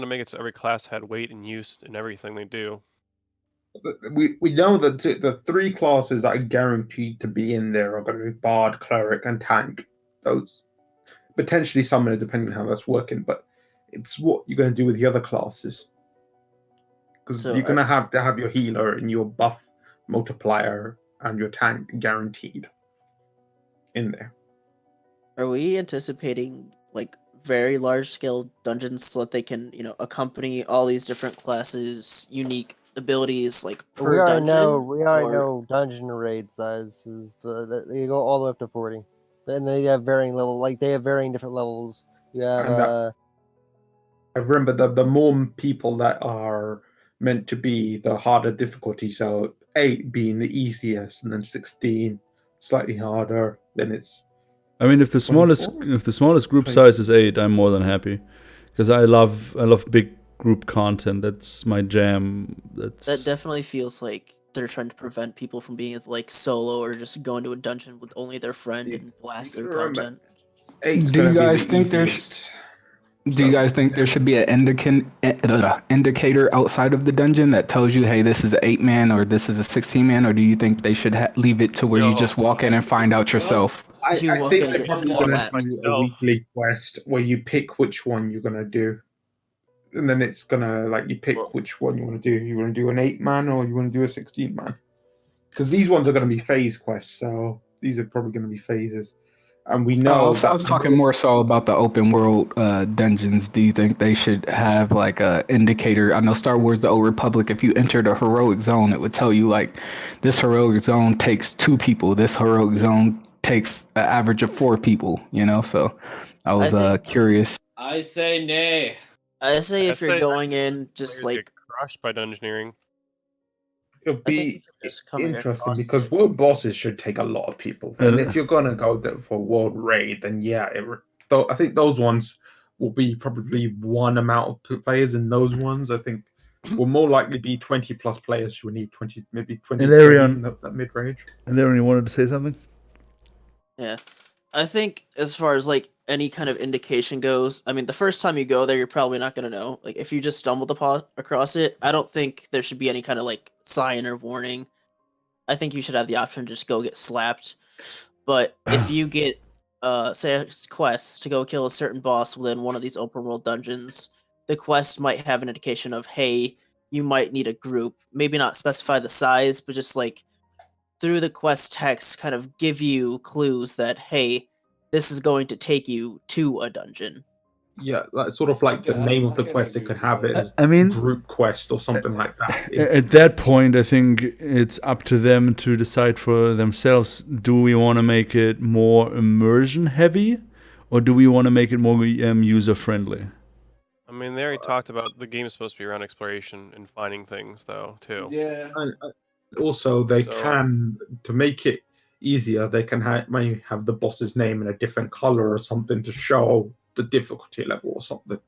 to make it so every class had weight and use in everything they do. We know that the 3 classes that are guaranteed to be in there are going to be Bard, Cleric, and Tank. Those potentially Summoner, depending on how that's working, but it's what you're going to do with the other classes. Because you're going to have your healer and your buff multiplier and your tank guaranteed in there. Are we anticipating like very large scale dungeons so that they can, you know, accompany all these different classes, unique abilities like per we already dungeon? know. We already or- know dungeon raid sizes. They go all the way up to 40. And they have varying level. Like they have varying different levels. You have And I remember the more people that are meant to be the harder difficulty, so 8 being the easiest, and then 16 slightly harder. Then it's I mean, if the 24? smallest group size is 8, I'm more than happy, because I love big group content. That's my jam. That That's definitely feels like they're trying to prevent people from being like solo or just go into a dungeon with only their friend and blast You through gotta remember, content. 8's Do you gonna be guys the think there's? easiest. Do you guys think there should be an indicator outside of the dungeon that tells you, hey, this is an 8-man or this is a 16-man, or do you think they should leave it to where you No. just walk in and find out yourself? You I walk think in and they're get probably gonna slapped. do a weekly quest where you pick which one you're gonna do. And then it's gonna like you pick which one you want to do. You want to do an 8-man or you want to do a 16-man? Because these ones are going to be phase quests, so these are probably going to be phases. And we know I was talking more so about the open world dungeons. Do you think they should have like a indicator? I know Star Wars: The Old Republic. If you entered a heroic zone, it would tell you like this heroic zone takes 2 people. This heroic zone takes an average of 4 people. You know, so I was curious. I say nay. I say if you're say going in, just players like get crushed by dungeoneering. It'll I think you be should just come interesting across because it. world bosses should take a lot of people. And if you're gonna go there for world raid, then yeah, I think those ones will be probably one amount of players in those ones. I think will more likely be 20 plus players. You will need 20, maybe 20 And Arion- in that mid range. And there, you wanted to say something? Yeah. I think as far as like any kind of indication goes, I mean, the first time you go there, you're probably not going to know. Like, if you just stumbled across it, I don't think there should be any kind of like sign or warning. I think you should have the option to just go get slapped. But if you get, say, a quest to go kill a certain boss within one of these open world dungeons, the quest might have an indication of, hey, you might need a group. Maybe not specify the size, but just like through the quest text kind of give you clues that, hey, this is going to take you to a dungeon. Yeah, like sort of like the name of the quest. They could have it as I mean, group quest or something like that. At that point, I think it's up to them to decide for themselves. Do we want to make it more immersion heavy, or do we want to make it more user friendly? I mean, they already talked about the game is supposed to be around exploration and finding things, though, too. Yeah. And also, they can, to make it easier, they can maybe have the boss's name in a different color or something to show the difficulty level or something.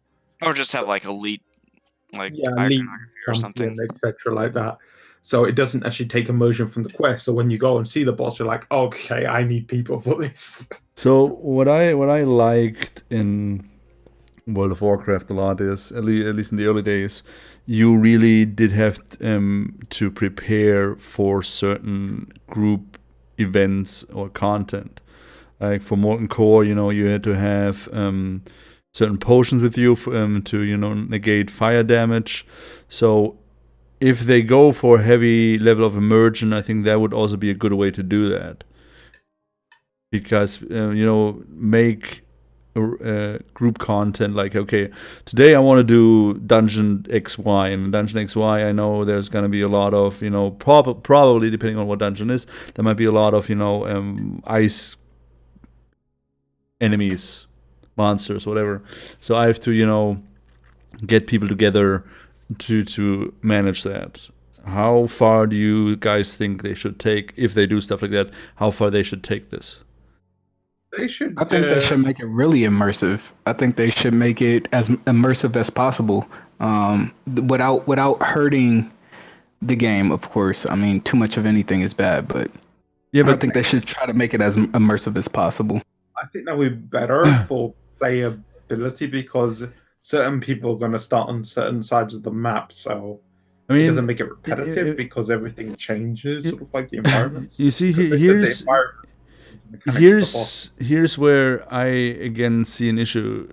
Or just have like elite, like elite iconography or champion, something, etc., like that. So it doesn't actually take immersion from the quest. So when you go and see the boss, you're like, okay, I need people for this. So what I liked in World of Warcraft a lot is, at least in the early days, you really did have to prepare for certain group events or content. Like for Molten Core, you had to have certain potions with you to negate fire damage. So if they go for a heavy level of immersion, I think that would also be a good way to do that. Because make group content like, okay, today I want to do Dungeon XY, and Dungeon XY I know there's going to be a lot of probably depending on what dungeon is, there might be a lot of ice enemies, monsters, whatever. So I have to get people together to manage that. How far do you guys think they should take, if they do stuff like that, how far they should take this? They should. I think they should make it really immersive. I think they should make it as immersive as possible, without hurting the game. Of course, I mean, too much of anything is bad, but I think they should try to make it as immersive as possible. I think that would be better for playability because certain people are going to start on certain sides of the map, so it doesn't make it repetitive because everything changes, sort of like the environments. You see, here's where I again see an issue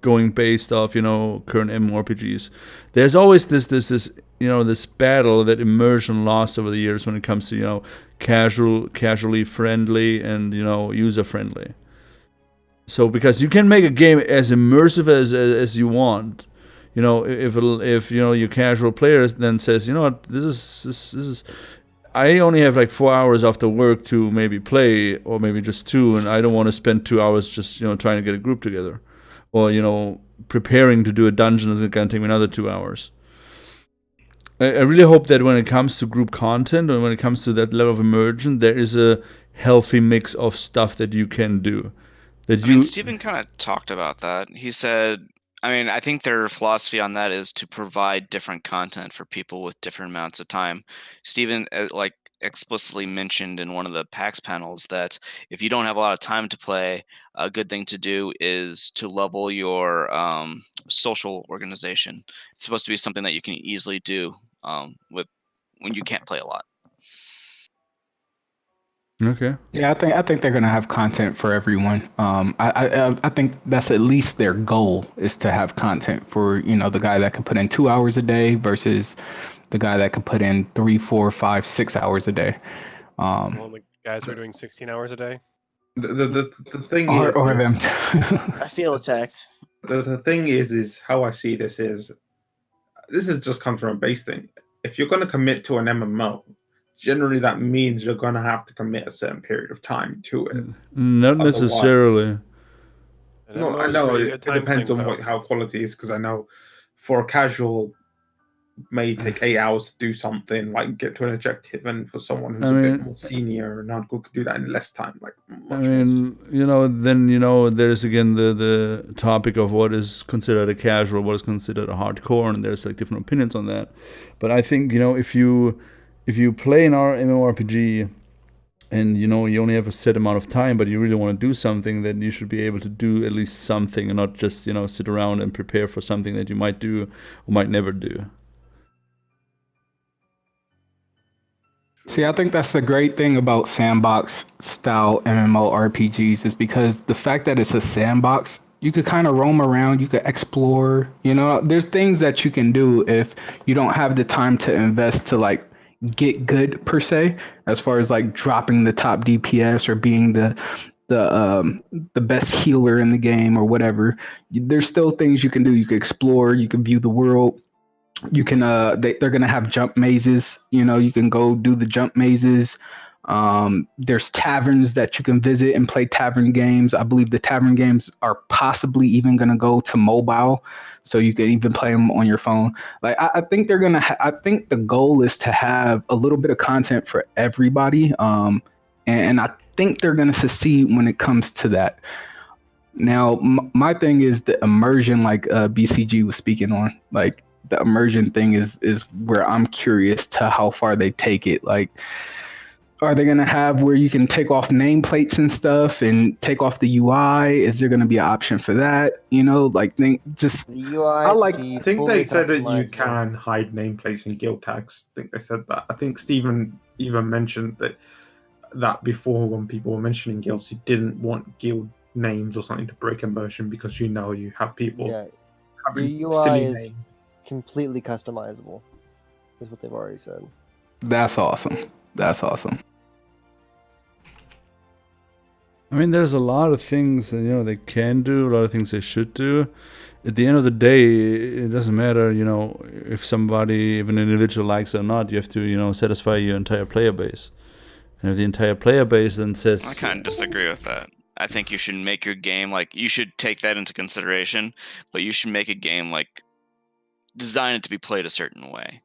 going based off current MMORPGs. There's always this battle that immersion lost over the years when it comes to casually friendly and user friendly. So because you can make a game as immersive as you want, you know, if you know your casual player then says, you know what, this is I only have like 4 hours after work to maybe play, or maybe just 2, and I don't want to spend 2 hours just, you know, trying to get a group together, or, you know, preparing to do a dungeon is going to take me another 2 hours. I really hope that when it comes to group content and when it comes to that level of immersion, there is a healthy mix of stuff that you can do. I mean, Steven kind of talked about that. He said, I mean, I think their philosophy on that is to provide different content for people with different amounts of time. Steven, like, explicitly mentioned in one of the PAX panels that if you don't have a lot of time to play, a good thing to do is to level your social organization. It's supposed to be something that you can easily do with when you can't play a lot. Okay. Yeah, I think they're gonna have content for everyone. I think that's at least their goal is to have content for, you know, the guy that can put in 2 hours a day versus the guy that can put in 3, 4, 5, 6 hours a day. Well, the guys who are doing 16 hours a day. The thing Or is, them. I feel attacked. the thing is how I see this is just comes from a base thing. If you're going to commit to an MMO, generally that means you're going to have to commit a certain period of time to it. Not necessarily. No, I know it depends on how quality is, because I know for a casual may take 8 hours to do something, like get to an objective, and for someone who's a bit more senior and not good could do that in less time. Like, you know, then, you know, there's again the topic of what is considered a casual, what is considered a hardcore, and there's like different opinions on that. But I think, you know, if you play an MMORPG and, you know, you only have a set amount of time, but you really want to do something, then you should be able to do at least something and not just, you know, sit around and prepare for something that you might do or might never do. See, I think that's the great thing about sandbox style MMORPGs is because the fact that it's a sandbox, you could kind of roam around, you could explore, you know, there's things that you can do if you don't have the time to invest to like get good per se, as far as like dropping the top DPS or being the best healer in the game or whatever. There's still things you can do. You can explore, you can view the world. You can they're gonna have jump mazes, you know, you can go do the jump mazes. There's taverns that you can visit and play tavern games. I believe the tavern games are possibly even gonna go to mobile, so you can even play them on your phone. Like, I think they're gonna I think the goal is to have a little bit of content for everybody, and I think they're gonna succeed when it comes to that. Now, my thing is the immersion, like BCG was speaking on. Like, the immersion thing is where I'm curious to how far they take it. Like, are they gonna have where you can take off nameplates and stuff and take off the UI? Is there gonna be an option for that? You know, like, just the UI. I think they said that you can hide nameplates and guild tags. I think they said that. I think Steven even mentioned that before, when people were mentioning guilds, he didn't want guild names or something to break immersion, because, you know, you have people having the UI silly is names. completely customizable, is what they've already said. That's awesome. That's awesome. I mean, there's a lot of things, you know, they can do, a lot of things they should do. At the end of the day, it doesn't matter, you know, if somebody, if an individual likes it or not. You have to, you know, satisfy your entire player base. And if the entire player base then says... I kind of disagree with that. I think you should make your game, like, you should take that into consideration, but you should make a game, like, design it to be played a certain way.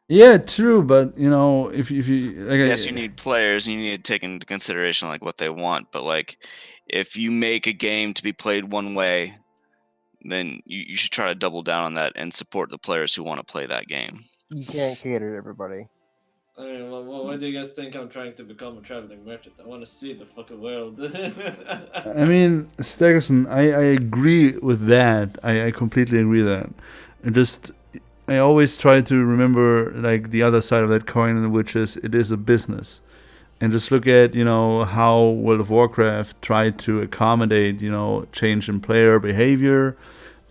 Yeah, true, but, you know, if you... Like, yes, you need players, and you need to take into consideration, like, what they want, but, like, if you make a game to be played one way, then you should try to double down on that and support the players who want to play that game. You can't cater to everybody. I mean, why do you guys think I'm trying to become a traveling merchant? I want to see the fucking world. I mean, Staggerson, I agree with that. I completely agree with that. And just, I always try to remember, like, the other side of that coin, which is, it is a business. And just look at, you know, how World of Warcraft tried to accommodate, you know, change in player behavior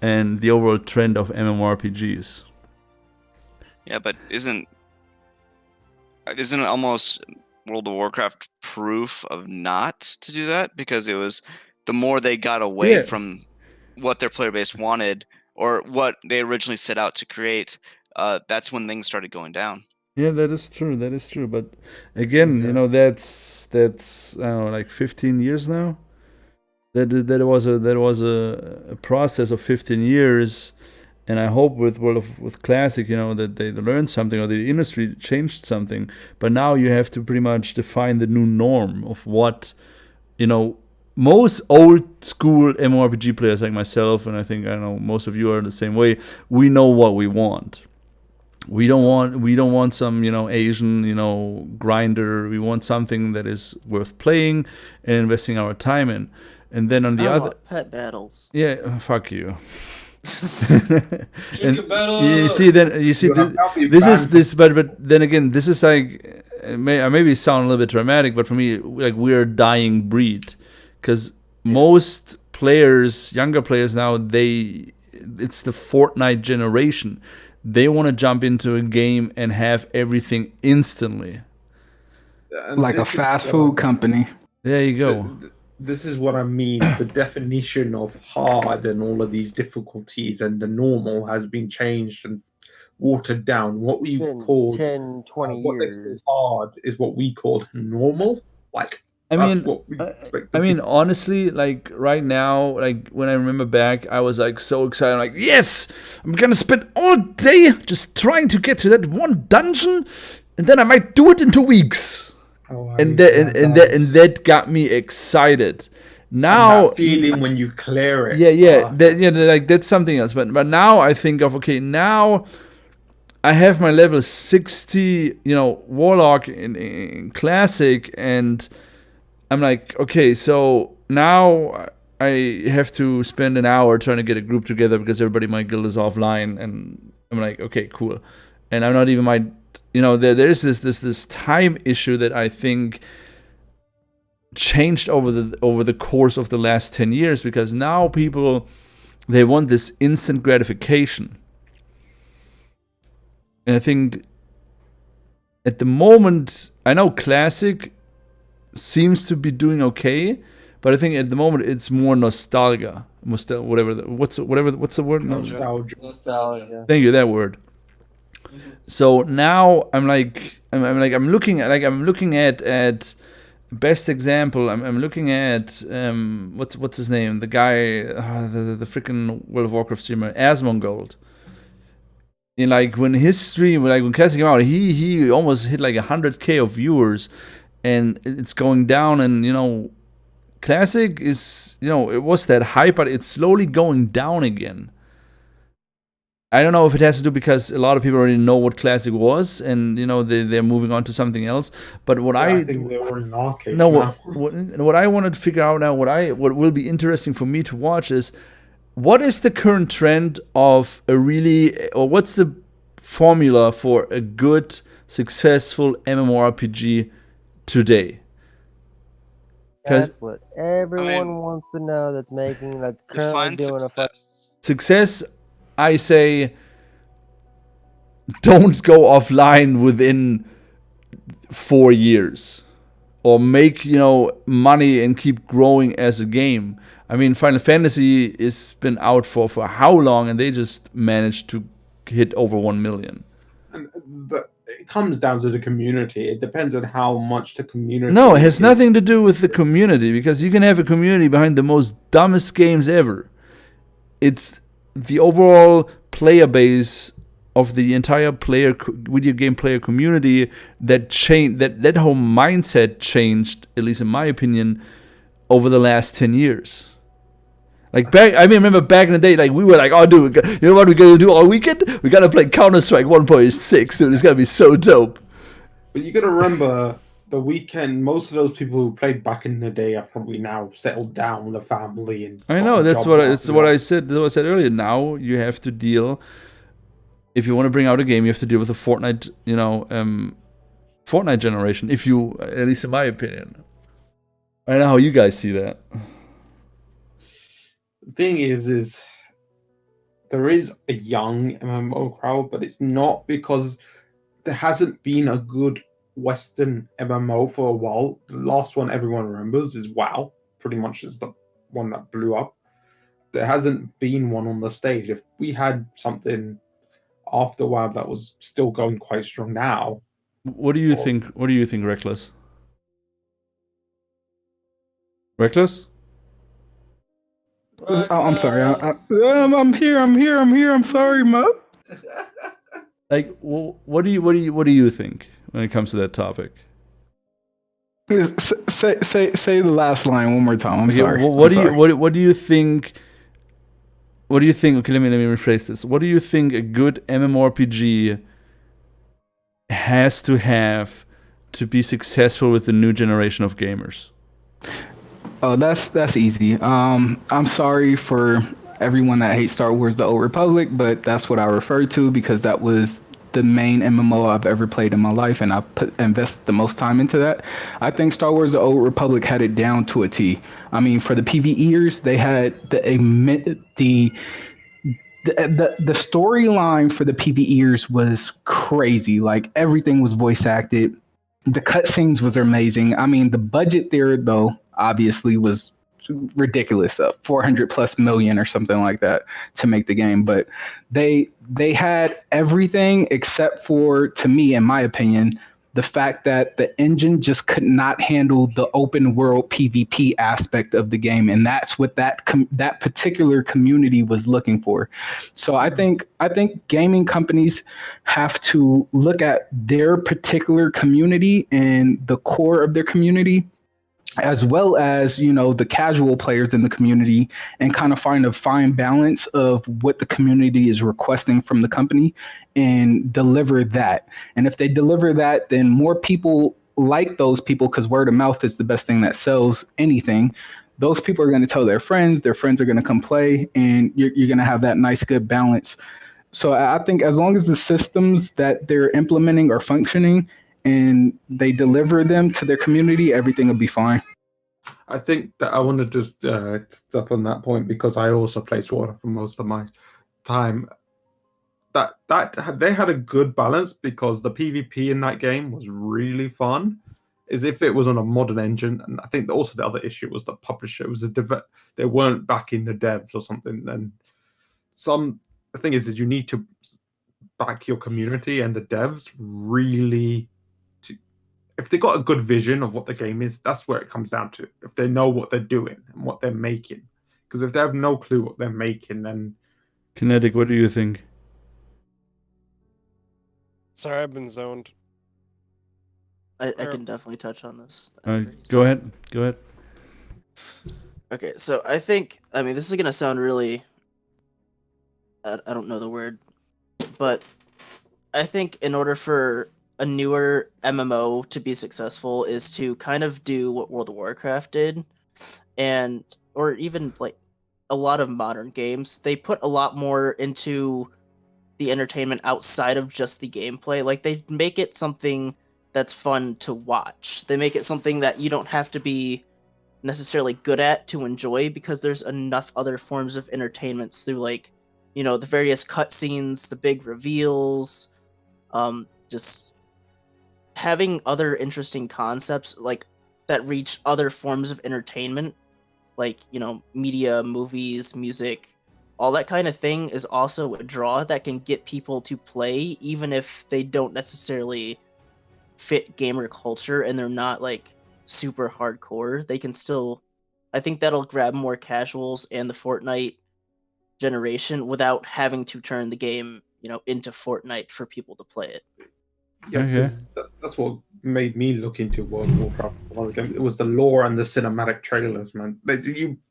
and the overall trend of MMORPGs. Yeah, but isn't it almost World of Warcraft proof of not to do that? Because it was the more they got away Yeah. from what their player base wanted or what they originally set out to create, that's when things started going down. Yeah, that is true. That is true. But again, you know, that's I don't know, like 15 years now. That was a process of 15 years, and I hope with Classic, you know, that they learned something or the industry changed something. But now you have to pretty much define the new norm of what, you know, most old school MMORPG players like myself, and I think I know most of you are the same way. We know what we want. We don't want some, you know, Asian, you know, grinder. We want something that is worth playing and investing our time in. And then on the I other, want pet battles. yeah, fuck you. Chicken battle. You see, but then again, this is like, I maybe sound a little bit dramatic, but for me, like, we're a dying breed, because most players, younger players now, it's the Fortnite generation. They want to jump into a game and have everything instantly. Like a fast food company. There you go. This is what I mean. The definition of hard and all of these difficulties and the normal has been changed and watered down. What we called 10, 20 what years. they call hard is what we called normal. Like, I mean, what we expect honestly, like right now, like when I remember back, I was like so excited. I'm like, yes, I'm gonna spend all day just trying to get to that one dungeon, and then I might do it in 2 weeks. And that got me excited. Now, that feeling when you clear it. Like that's something else. But now I think of, okay, now I have my level 60, you know, Warlock in Classic, and I'm like, okay, so now I have to spend an hour trying to get a group together because everybody in my guild is offline, and I'm like, okay, cool. And I'm not even you know, there's this time issue that I think changed over the course of the last 10 years, because now people, they want this instant gratification. And I think at the moment, I know Classic seems to be doing okay, but I think at the moment it's more nostalgia. What's the word? Nostalgia. Thank you, that word. So now I'm looking at best example. I'm looking at what's his name? The guy, the freaking World of Warcraft streamer, Asmongold. In like when his stream, like when Classic came out, he almost hit like 100K of viewers, and it's going down. And you know, Classic is, you know, it was that hype, but it's slowly going down again. I don't know if it has to do because a lot of people already know what Classic was, and you know they're moving on to something else. But I think they're all in arcade. What I wanted to figure out now, what will be interesting for me to watch is, what is the current trend of what's the formula for a good, successful MMORPG today? That's what everyone wants to know. That's currently doing a success. I say, don't go offline within 4 years, or make, you know, money and keep growing as a game. I mean, Final Fantasy has been out for how long, and they just managed to hit over 1 million. It comes down to the community. It depends on how much the community. No, it has nothing to do with the community, because you can have a community behind the most dumbest games ever. It's the overall player base of the entire video game player community that changed, that whole mindset changed, at least in my opinion, over the last 10 years. Like remember back in the day, like we were like, oh dude, you know what we're gonna do all weekend? We gotta play Counter-Strike 1.6, dude, it's gonna be so dope. But you gotta remember, the weekend, most of those people who played back in the day are probably now settled down with a family. And I know, that's what I said. That's what I said earlier. Now you have to deal, if you want to bring out a game, you have to deal with the Fortnite, you know, Fortnite generation. If you, at least in my opinion, I don't know how you guys see that. The thing is there is a young MMO crowd, but it's not because there hasn't been a good Western MMO for a while. The last one everyone remembers is WoW. Pretty much is the one that blew up. There hasn't been one on the stage. If we had something after WoW that was still going quite strong now. What do you think? What do you think, Reckless? Reckless? Oh, I'm sorry. I'm here. I'm sorry, Mo. Like, what do you think when it comes to that topic? Say the last line one more time. I'm sorry. What do you think? What do you think? Okay, let me rephrase this. What do you think a good MMORPG has to have to be successful with the new generation of gamers? Oh, that's easy. I'm sorry for everyone that hates Star Wars: The Old Republic, but that's what I refer to because that was the main MMO I've ever played in my life, and I invested the most time into that. I think Star Wars: The Old Republic had it down to a T. I mean, for the PvEers, they had the storyline for the PvEers was crazy. Like everything was voice acted. The cutscenes was amazing. I mean, the budget there though obviously was ridiculous, 400 plus million or something like that to make the game. But they had everything except for, to me, in my opinion, the fact that the engine just could not handle the open world PvP aspect of the game, and that's what that particular community was looking for. So I think gaming companies have to look at their particular community and the core of their community, as well as, you know, the casual players in the community, and kind of find a fine balance of what the community is requesting from the company and deliver that. And if they deliver that, then more people like those people, because word of mouth is the best thing that sells anything. Those people are going to tell their friends are going to come play, and you're going to have that nice, good balance. So I think as long as the systems that they're implementing are functioning and they deliver them to their community, everything will be fine. I think that I want to just step on that point because I also play SWAT for most of my time. That they had a good balance because the PvP in that game was really fun, as if it was on a modern engine. And I think also the other issue was the publisher was they weren't backing the devs or something. And the thing is you need to back your community and the devs really. If they got a good vision of what the game is, that's where it comes down to. If they know what they're doing and what they're making, because if they have no clue what they're making, then. Kinetic, what do you think? Sorry, I've been zoned. I can definitely touch on this. Go ahead. Okay, so I think, I mean, this is gonna sound really, I don't know the word, but I think in order for a newer MMO to be successful is to kind of do what World of Warcraft did, and or even like a lot of modern games. They put a lot more into the entertainment outside of just the gameplay. Like they make it something that's fun to watch. They make it something that you don't have to be necessarily good at to enjoy, because there's enough other forms of entertainments through, like, you know, the various cutscenes, the big reveals, just having other interesting concepts like that reach other forms of entertainment, like, you know, media, movies, music, all that kind of thing is also a draw that can get people to play, even if they don't necessarily fit gamer culture and they're not like super hardcore. They can still, I think that'll grab more casuals and the Fortnite generation without having to turn the game, you know, into Fortnite for people to play it. Yeah, because that's what made me look into World of Warcraft. It was the lore and the cinematic trailers, man.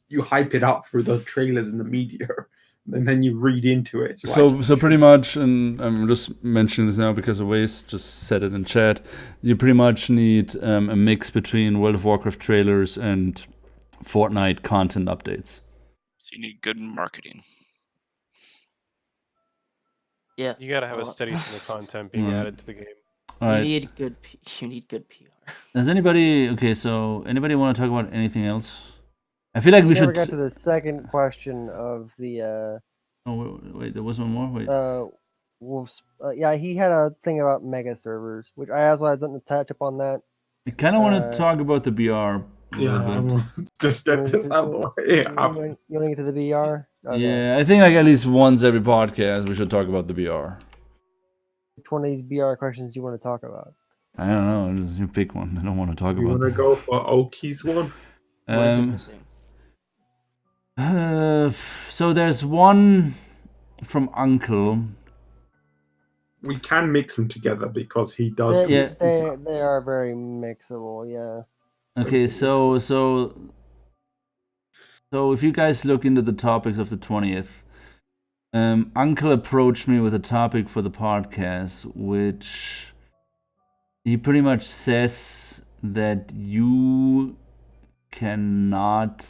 You hype it up through the trailers and the media, and then you read into it. So pretty much, and I'm just mentioning this now because Awais just said it in chat. You pretty much need a mix between World of Warcraft trailers and Fortnite content updates. So you need good marketing. Yeah, you gotta have a steady stream of content being added to the game. You need good PR. Does anybody want to talk about anything else? I feel like we should. Never got to the second question of the. Oh wait, there was one more. Wait. Wolf's. Yeah, he had a thing about mega servers, which I also had something to touch upon that. I kind of want to talk about the BR Yeah, just get this out of the way. You want to get to the VR? Okay. Yeah, I think like at least once every podcast we should talk about the VR. Which one of these VR questions do you want to talk about? I don't know. Just you pick one. I don't want to talk You about. want to go for Oki's one? What is it missing? So there's one from Uncle. We can mix them together because he does. They are very mixable. Yeah. Okay, so if you guys look into the topics of the 20th, Uncle approached me with a topic for the podcast, which he pretty much says that you cannot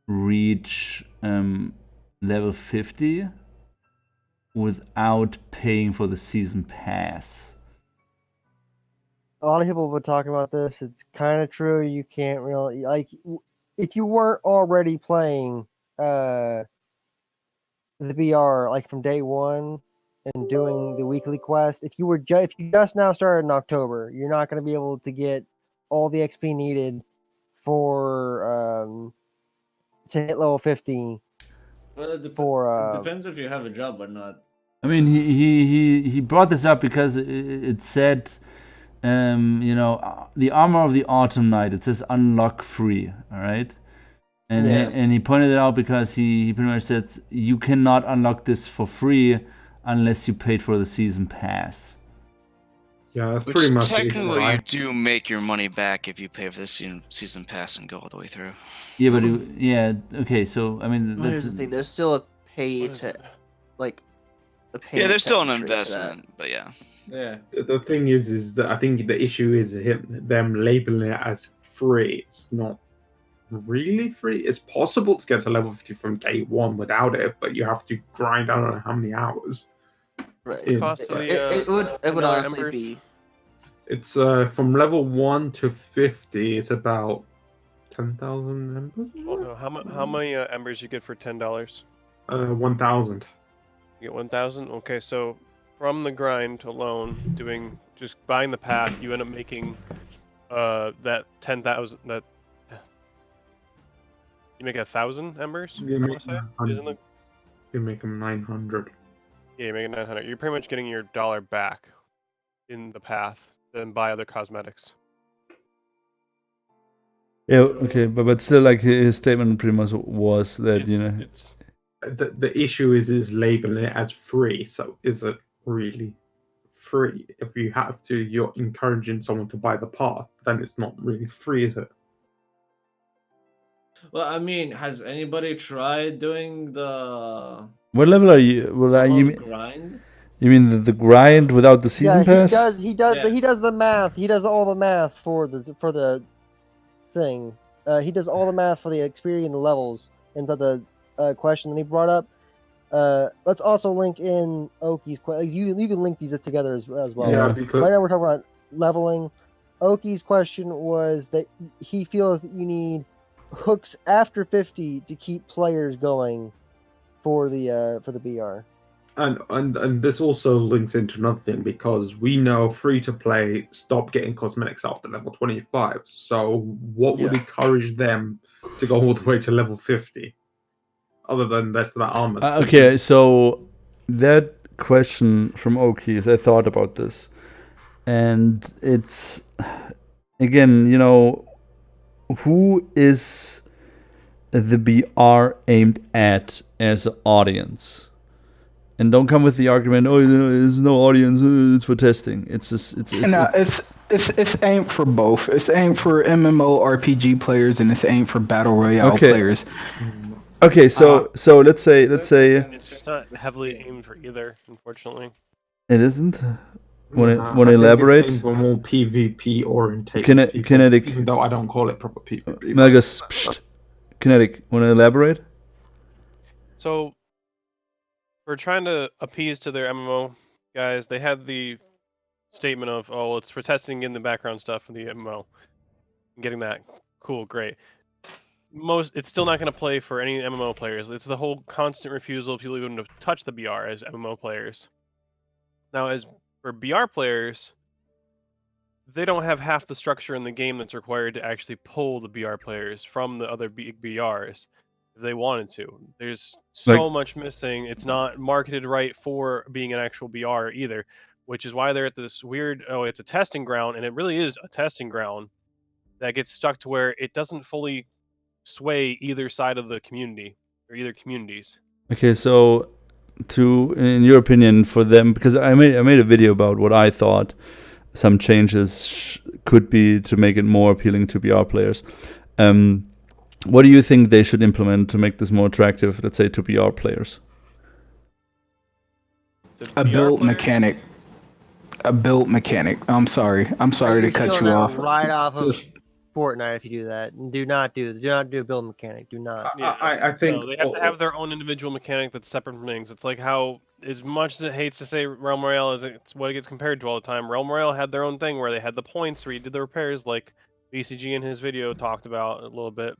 reach level 50 without paying for the season pass. A lot of people have been talking about this. It's kind of true. You can't really if you weren't already playing the VR like from day one and doing the weekly quest. If you just now started in October, you're not going to be able to get all the XP needed for to hit level 50. Well, it depends if you have a job or not. I mean, he brought this up because it said, the armor of the Autumn Knight. It says unlock free. All right. And Yes. and he pointed it out because he pretty much said you cannot unlock this for free unless you paid for the season pass. Yeah, that's Which pretty much technically it, you do make your money back if you pay for the season pass and go all the way through. Yeah, but okay. So I mean, Well, here's the thing: there's still a pay to, like, a pay. Yeah, there's still an entry to that. investment, but yeah. Yeah. The thing is that I think the issue is them labeling it as free. It's not really free. It's possible to get to level 50 from day one without it, but you have to grind out on how many hours. Right. in- Cost of It would honestly embers? be. It's from level 1 to 50. It's about 10,000 embers. Oh, no. How many embers you get for $10? 1,000. You get 1,000. Okay, so from the grind alone, just buying the path, you end up making that 10,000. That you make 1,000 embers. You I make wanna say? Isn't the You make them 900. Yeah, you make it 900. You're pretty much getting your dollar back in the path, then buy other cosmetics. Yeah, okay, but still, like his statement pretty much was that It's The issue is labeling it as free. So is it really free? If you have to, you're encouraging someone to buy the path. Then it's not really free, is it? Well, I mean, has anybody tried doing the What level are you? grind? You mean the grind without the season pass? He does the math. He does all the math for the thing. He does all the math for the experience and the levels inside the question that he brought up. Let's also link in Oki's question. You can link these together as well. Yeah, because Right now we're talking about leveling. Oki's question was that he feels that you need hooks after 50 to keep players going for the BR. And this also links into another thing because we know free to play stop getting cosmetics after level 25. So what would encourage them to go all the way to level 50? Other than that armor. Okay, so that question from Oki's, I thought about this. And it's, again, who is the BR aimed at as an audience? And don't come with the argument, there's no audience, it's for testing. It's aimed for both. It's aimed for MMORPG players and it's aimed for Battle Royale players. Okay, so let's say it's just not heavily aimed for either, unfortunately. It isn't. Want to elaborate? It's aimed for more PvP oriented. Kinetic. Even though I don't call it proper PvP. Melgus, Kinetic. Want to elaborate? So we're trying to appease to their MMO guys. They had the statement of, it's for testing in the background stuff for the MMO. Getting that. Cool, great. It's still not going to play for any MMO players. It's the whole constant refusal of people even to touch the BR as MMO players. Now, as for BR players, they don't have half the structure in the game that's required to actually pull the BR players from the other big BRs if they wanted to. There's so much missing. It's not marketed right for being an actual BR either, which is why they're at this weird, it's a testing ground, and it really is a testing ground that gets stuck to where it doesn't fully sway either side of the community or either communities. Okay, so in your opinion, for them, because I made a video about what I thought some changes could be to make it more appealing to BR players. What do you think they should implement to make this more attractive, let's say, to BR players? A build mechanic. A build mechanic. I'm sorry to cut you off. Right off of Fortnite if you do that. Do not do a build mechanic. Do not. I think they have to have their own individual mechanic that's separate from things. It's like how, as much as it hates to say Realm Royale is it's what it gets compared to all the time, Realm Royale had their own thing where they had the points where you did the repairs, like BCG in his video talked about a little bit.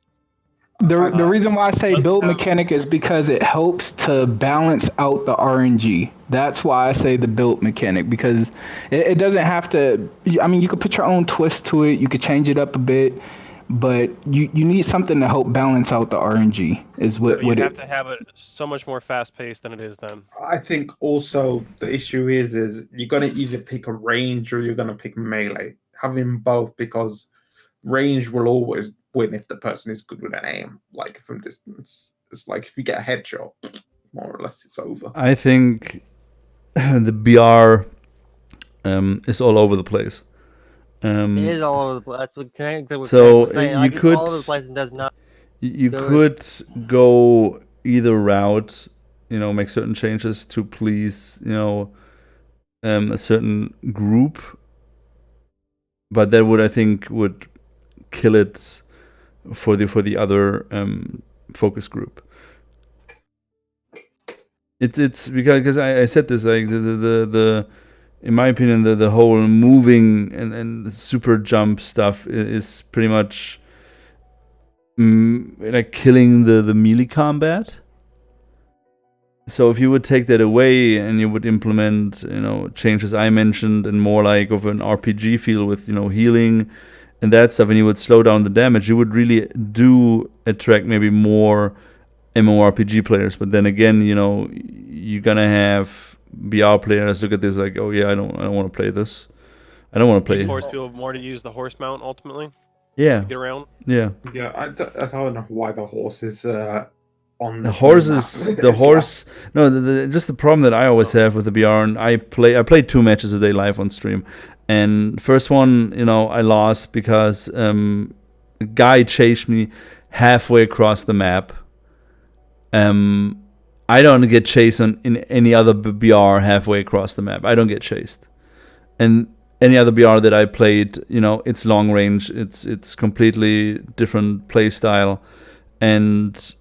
The reason why I say build mechanic is because it helps to balance out the RNG. That's why I say the build mechanic, because it doesn't have to. I mean, you could put your own twist to it. You could change it up a bit, but you need something to help balance out the RNG. Is what you have to have it so much more fast paced than it is then. I think also the issue is you're gonna either pick a range or you're gonna pick melee. Having both, because range will always win if the person is good with an aim, like from distance. It's like if you get a headshot, more or less it's over. I think the BR is all over the place. It is all over the place. That's what Tank was saying. You could all over the place and does not. You could go either route, make certain changes to please, a certain group, but that would, I think, would kill it for the other focus group. It's because I said this, like the in my opinion the whole moving and super jump stuff is pretty much like killing the melee combat. So if you would take that away and you would implement changes I mentioned and more like of an RPG feel with healing and that stuff, and you would slow down the damage, you would really do attract maybe more MMORPG players. But then again, you're gonna have BR players look at this like, oh yeah, I don't want to play this. I don't want to play. Force people more to use the horse mount ultimately. Yeah. Get around. Yeah. Yeah, I don't know why the horse is on the horse is the horse. No, just the problem that I always have with the BR. And I play 2 matches a day live on stream. And first one, I lost because a guy chased me halfway across the map. I don't get chased in any other BR halfway across the map. I don't get chased. And any other BR that I played, it's long range. It's completely different play style. And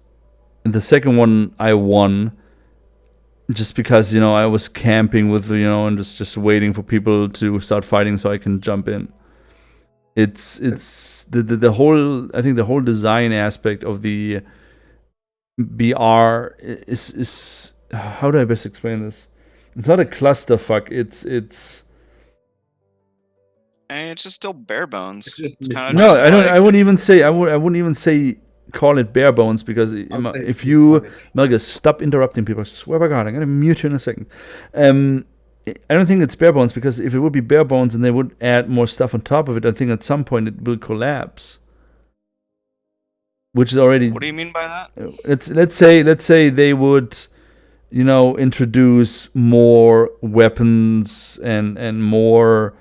the second one I won just because, I was camping with, and just waiting for people to start fighting so I can jump in. It's the whole, I think the whole design aspect of the BR is how do I best explain this? It's not a clusterfuck. It's and it's just still bare bones. It's kind of I wouldn't even say call it bare bones, because if you Melga, stop interrupting people. I swear by God, I'm gonna mute you in a second. I don't think it's bare bones, because if it would be bare bones and they would add more stuff on top of it, I think at some point it will collapse. Which is already. What do you mean by that? Let's say they would, introduce more weapons and more,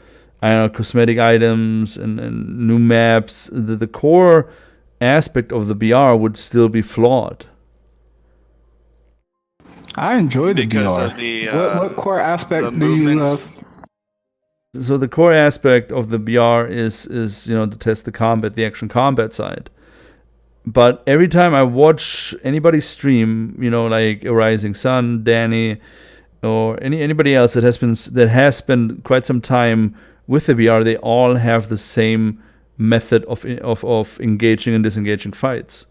I don't know, cosmetic items and new maps. The core aspect of the BR would still be flawed. I enjoy the because BR. Of the, what core aspect do you have? So the core aspect of the BR is to test the action combat side. But every time I watch anybody stream, like A Rising Sun, Danny, or anybody else that has spent quite some time with the BR, they all have the same method of engaging and disengaging fights.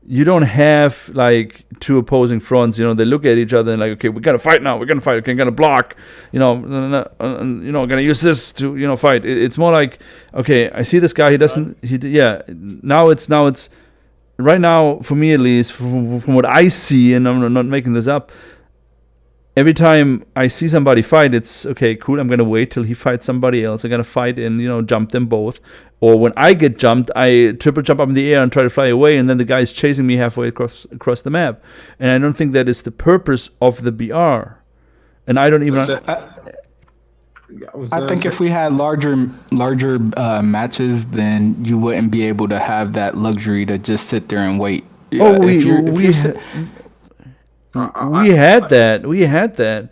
you don't have like two opposing fronts. You know, they look at each other and like, okay, we gotta fight now. We're gonna fight. Okay, gonna block. You know, gonna use this to fight. It's more like, okay, I see this guy. He doesn't. Now it's right now for me at least from what I see, and I'm not making this up. Every time I see somebody fight, it's okay, cool. I'm gonna wait till he fights somebody else. I'm gonna fight and jump them both. Or when I get jumped, I triple jump up in the air and try to fly away, and then the guy's chasing me halfway across the map. And I don't think that is the purpose of the BR. And I don't even. I think if we had larger matches, then you wouldn't be able to have that luxury to just sit there and wait. Oh, we had that. We had that.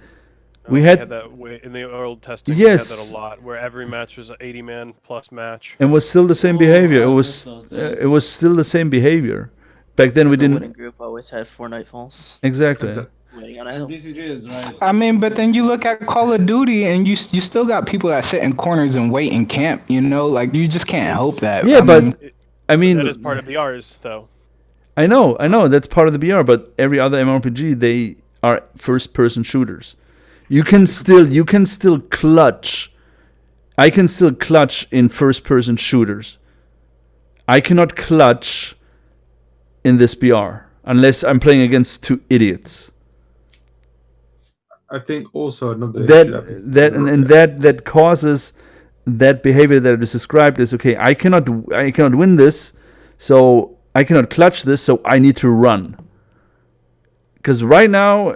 We had that in the old testing. Yes. We had that a lot, where every match was an 80-man plus match. And was still the same behavior. It was still the same behavior. Back then we didn't. The winning group always had 4 Nightfalls. Exactly. Waiting on it. BCG is right. I mean, but then you look at Call of Duty and you still got people that sit in corners and wait in camp. Like you just can't help that. Yeah, I mean that is part of BRs though. I know that's part of the BR, but every other MMORPG, they are first-person shooters. You can still clutch. I can still clutch in first-person shooters. I cannot clutch in this BR unless I'm playing against two idiots. I think also another that causes that behavior that is described is okay. I cannot win this, so I cannot clutch this, so I need to run. Because right now,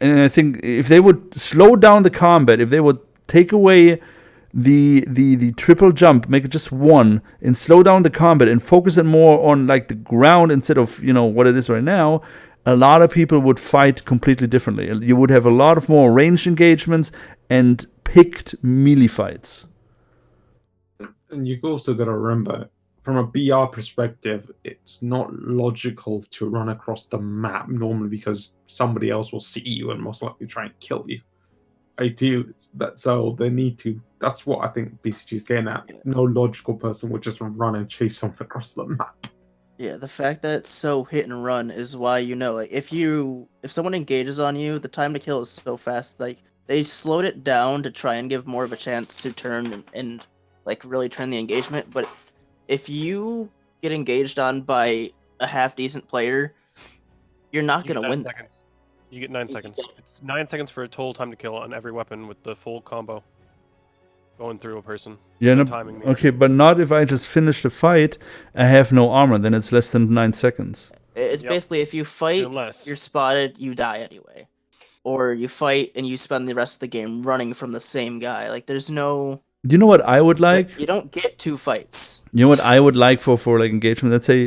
and I think if they would slow down the combat, if they would take away the triple jump, make it just one, and slow down the combat and focus it more on like the ground instead of what it is right now, a lot of people would fight completely differently. You would have a lot of more ranged engagements and picked melee fights. And you've also got to remember, from a BR perspective, it's not logical to run across the map normally because somebody else will see you and most likely try and kill you. So they need to. That's what I think BCG is getting at. No logical person would just run and chase someone across the map. Yeah, the fact that it's so hit and run is why like if someone engages on you, the time to kill is so fast. Like they slowed it down to try and give more of a chance to turn and like really turn the engagement. But if you get engaged on by a half decent player, you're not gonna win. You get 9 seconds. It's 9 seconds for a total time to kill on every weapon with the full combo going through a person. Yeah, okay, but not if I just finish the fight. I have no armor. Then it's less than 9 seconds. It's basically if you fight, you're spotted, you die anyway, or you fight and you spend the rest of the game running from the same guy. Like there's no. You know what I would like? You don't get 2 fights. You know what I would like for like engagement? Let's say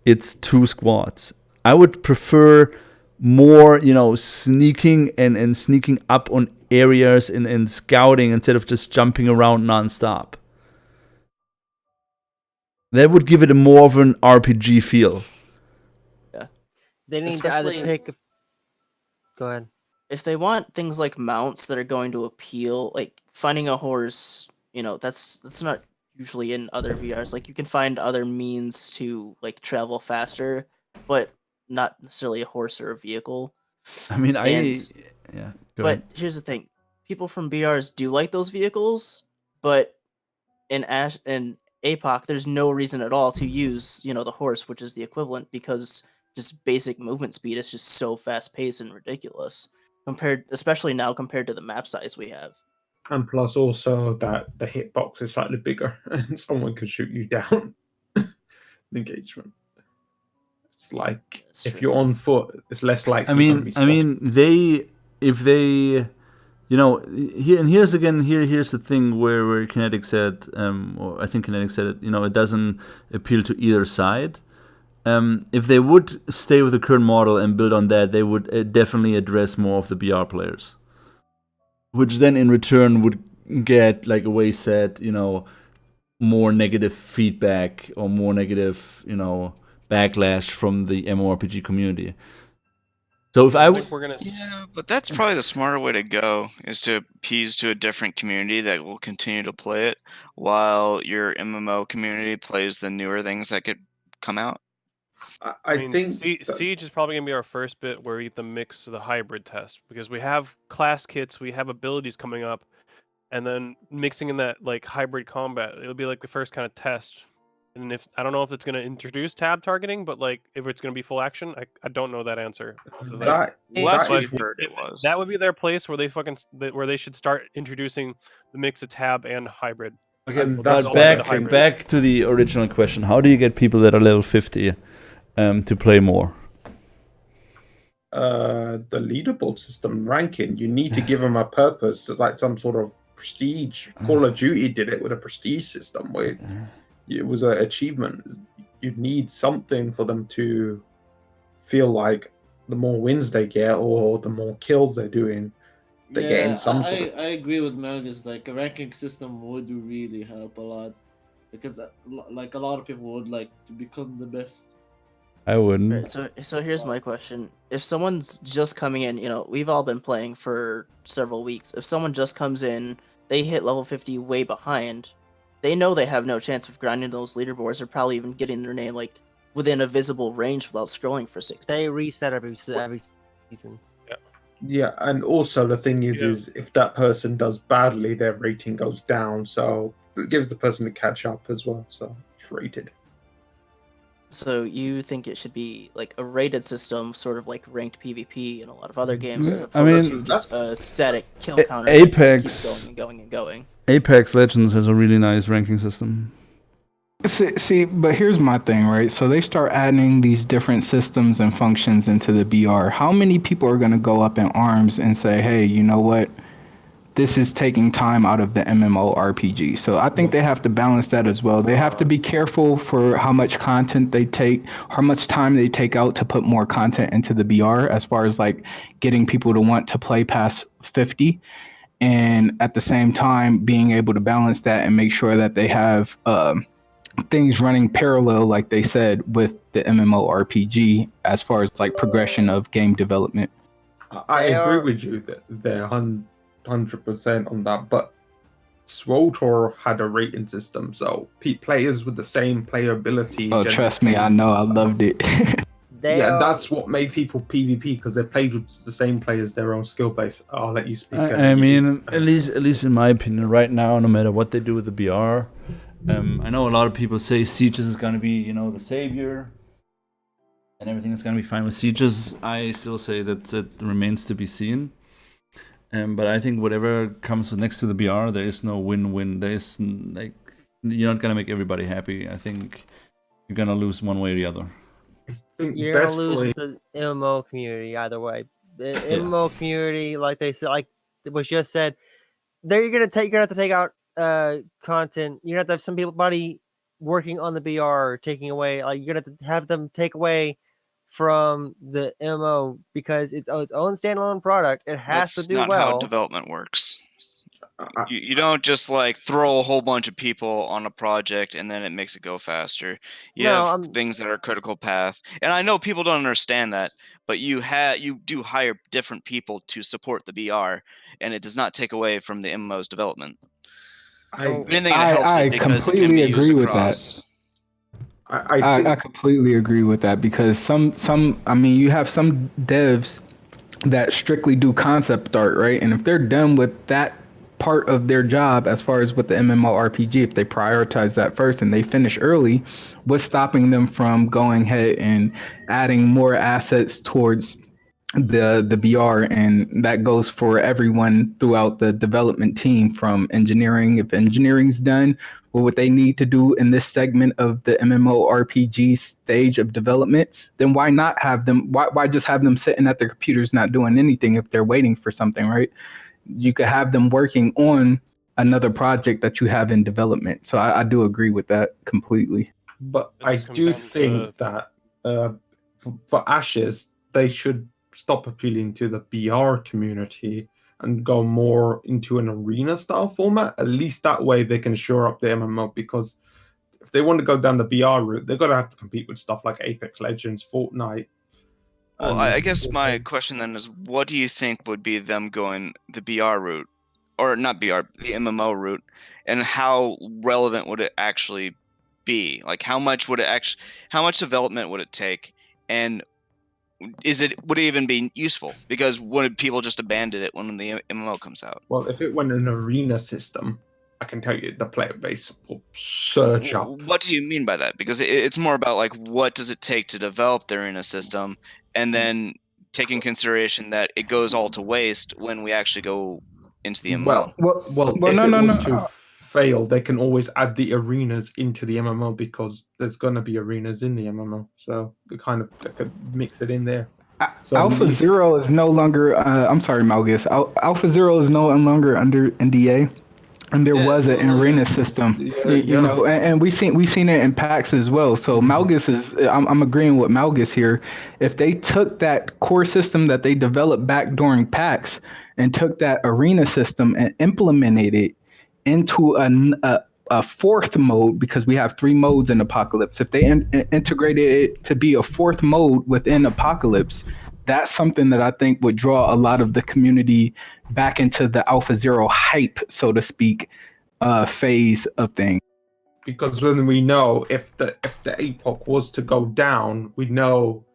it's 2 squads. I would prefer more, sneaking and sneaking up on areas and scouting instead of just jumping around nonstop. That would give it a more of an RPG feel. Yeah. They need to either pick. Go ahead. If they want things like mounts that are going to appeal, like finding a horse, that's not usually in other VRs. Like you can find other means to like travel faster, but not necessarily a horse or a vehicle. I mean, But here's the thing: people from BRs do like those vehicles, but in APOC, there's no reason at all to use, the horse, which is the equivalent, because just basic movement speed is just so fast paced and ridiculous especially now compared to the map size we have. And plus also that the hitbox is slightly bigger and someone could shoot you down. Engagement. It's like if you're on foot, it's less likely. If they here's the thing where Kinetic said, or I think Kinetic said it, it doesn't appeal to either side. If they would stay with the current model and build on that, they would definitely address more of the BR players, which then in return would get, like Away said, more negative feedback or more negative, backlash from the MMORPG community. So if yeah, but that's probably the smarter way to go, is to appease to a different community that will continue to play it while your MMO community plays the newer things that could come out. I mean, think Siege is probably gonna be our first bit where we get the mix of the hybrid test, because we have class kits, we have abilities coming up, and then mixing in that like hybrid combat, it'll be like the first kind of test. And if I don't know if it's gonna introduce tab targeting, but like if it's gonna be full action, I don't know that answer. So Last but we've heard it was. that would be their place where they should start introducing the mix of tab and hybrid. Okay, And but that's why back to the original question. How do you get people that are level 50 to play more? the leaderboard system ranking. You need to give them a purpose, like some sort of prestige. Call of Duty did it with a prestige system where it was an achievement. You need something for them to feel like the more wins they get or the more kills they're doing, they're getting some sort of... I agree with Magus. Like a ranking system would really help a lot, because like a lot of people would like to become the best. I wouldn't. Right, so here's my question. If someone's just coming in, you know, we've all been playing for several weeks. If someone just comes in, they hit level 50 way behind, they know they have no chance of grinding those leaderboards or probably even getting their name like within a visible range without scrolling for 6 They months. reset every season. Yeah, and also the thing is if that person does badly, their rating goes down, so it gives the person to catch up as well, so it's rated. So you think it should be like a rated system, sort of like ranked PvP and a lot of other games, as opposed to just a static kill counter Apex that just keeps going and going and going? Apex Legends has a really nice ranking system. See, but here's my thing, right? So they start adding these different systems and functions into the BR. How many people are going to go up in arms and say, hey, you know what? This is taking time out of the MMORPG. So I think they have to balance that as well. They have to be careful for how much content they take, how much time they take out to put more content into the BR, as far as like getting people to want to play past 50. And at the same time, being able to balance that and make sure that they have things running parallel, like they said, with the MMORPG as far as like progression of game development. I agree with you that they're 100% on that, but SWTOR had a rating system, so players with the same playability. Oh, trust me, I know, I loved it. That's what made people PvP, because they played with the same players, their own skill base. I'll let you speak. I mean, at least in my opinion, right now, no matter what they do with the BR, I know a lot of people say Sieges is gonna be, you know, the savior, and everything is gonna be fine with Sieges. I still say that it remains to be seen. But I think whatever comes next to the BR, there is no win-win. There's like, you're not gonna make everybody happy. I think you're gonna lose one way or the other. You're gonna lose the MMO community either way. The MMO community, like they said, like it was just said, you're gonna have to take out content. You're gonna have to have somebody working on the BR, taking away, like you're gonna have them take away from the MMO because it's its own standalone product. It has to do well. That's not how development works. You don't just like throw a whole bunch of people on a project and then it makes it go faster. You have things that are critical path, and I know people don't understand that, but you do hire different people to support the BR, and it does not take away from the MMO's development. I completely agree with that. I completely agree with that, because I mean, you have some devs that strictly do concept art, right? And if they're done with that part of their job, as far as with the MMORPG, if they prioritize that first and they finish early, what's stopping them from going ahead and adding more assets towards the BR? And that goes for everyone throughout the development team, from engineering. If engineering's done, well, what they need to do in this segment of the MMORPG stage of development, then why not have them? Why just have them sitting at their computers not doing anything if they're waiting for something, right? You could have them working on another project that you have in development. So I do agree with that completely. But I do think that for Ashes, they should stop appealing to the BR community and go more into an arena style format. At least that way they can shore up the MMO, because if they want to go down the BR route, they're going to have to compete with stuff like Apex Legends, Fortnite. Well, I guess my question then is, what do you think would be them going the BR route, or not BR, the MMO route, and how relevant would it actually be? Like, how much would it actually? How much development would it take? And would it even be useful? Because would people just abandon it when the MMO comes out? Well, if it went an arena system, I can tell you the player base will surge up. What do you mean by that? Because it's more about like what does it take to develop the arena system, and then taking consideration that it goes all to waste when we actually go into the MMO. Well, if it was to fail, they can always add the arenas into the MMO because there's going to be arenas in the MMO, so they could mix it in there. So Alpha Zero is no longer. I'm sorry, Malgus. Alpha Zero is no longer under NDA, and there was an arena system. You know, and we seen it in PAX as well. So Malgus is. I'm agreeing with Malgus here. If they took that core system that they developed back during PAX and took that arena system and implemented it into a fourth mode, because we have 3 modes in Apocalypse. If they integrated it to be a 4th mode within Apocalypse, that's something that I think would draw a lot of the community back into the Alpha Zero hype, so to speak, phase of things. Because when we know if the Epoch was to go down, we know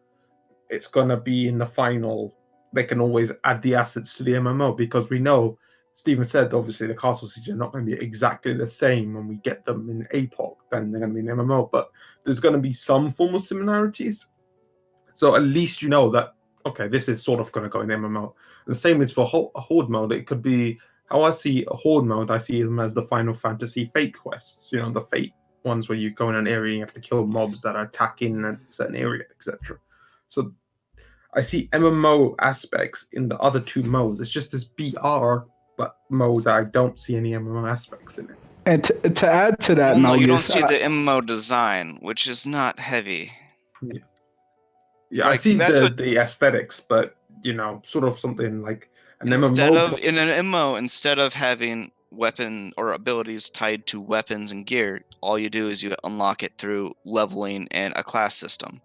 it's gonna be in the final. They can always add the assets to the MMO because we know. Steven said, obviously, the castle siege are not going to be exactly the same when we get them in Epoch than they're going to be in MMO, but there's going to be some form of similarities. So at least you know that, okay, this is sort of going to go in MMO. And the same is for Horde mode. It could be, how I see a Horde mode, I see them as the Final Fantasy Fate quests, you know, the Fate ones where you go in an area and you have to kill mobs that are attacking a certain area, etc. So I see MMO aspects in the other 2 modes. It's just this BR mode that I don't see any MMO aspects in it. And to add to that, no, you don't see the MMO design, which is not heavy. Yeah, like, I see the aesthetics, but you know, sort of something like an MMO. In an MMO, instead of having weapon or abilities tied to weapons and gear, all you do is you unlock it through leveling and a class system.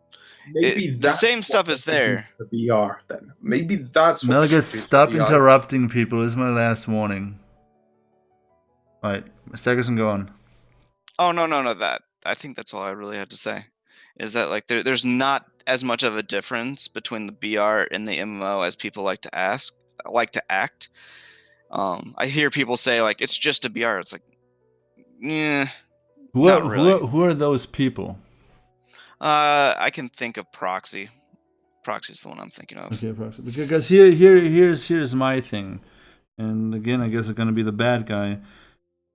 Maybe the same stuff is there. The VR then. Maybe that's what Melgus, stop interrupting people. This is my last warning. Alright, Staggerson, go on. Oh no, that I think that's all I really had to say. Is that like there's not as much of a difference between the BR and the MMO as people like to act. I hear people say like it's just a BR. It's like, yeah. Who are those people? I can think of Proxy. Proxy's the one I'm thinking of. Okay, Proxy. Because here's my thing, and again, I guess I'm gonna be the bad guy.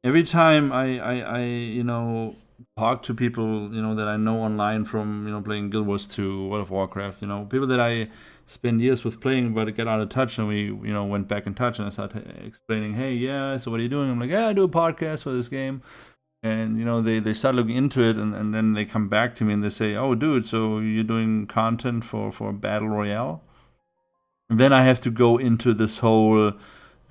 Every time I you know, talk to people, you know, that I know online from, you know, playing Guild Wars 2, World of Warcraft, you know, people that I spend years with playing, but get out of touch, and we, you know, went back in touch, and I started explaining, hey, yeah, so what are you doing? I'm like, yeah, I do a podcast for this game. And, you know, they start looking into it, and then they come back to me and they say, oh, dude, so you're doing content for Battle Royale? And then I have to go into this whole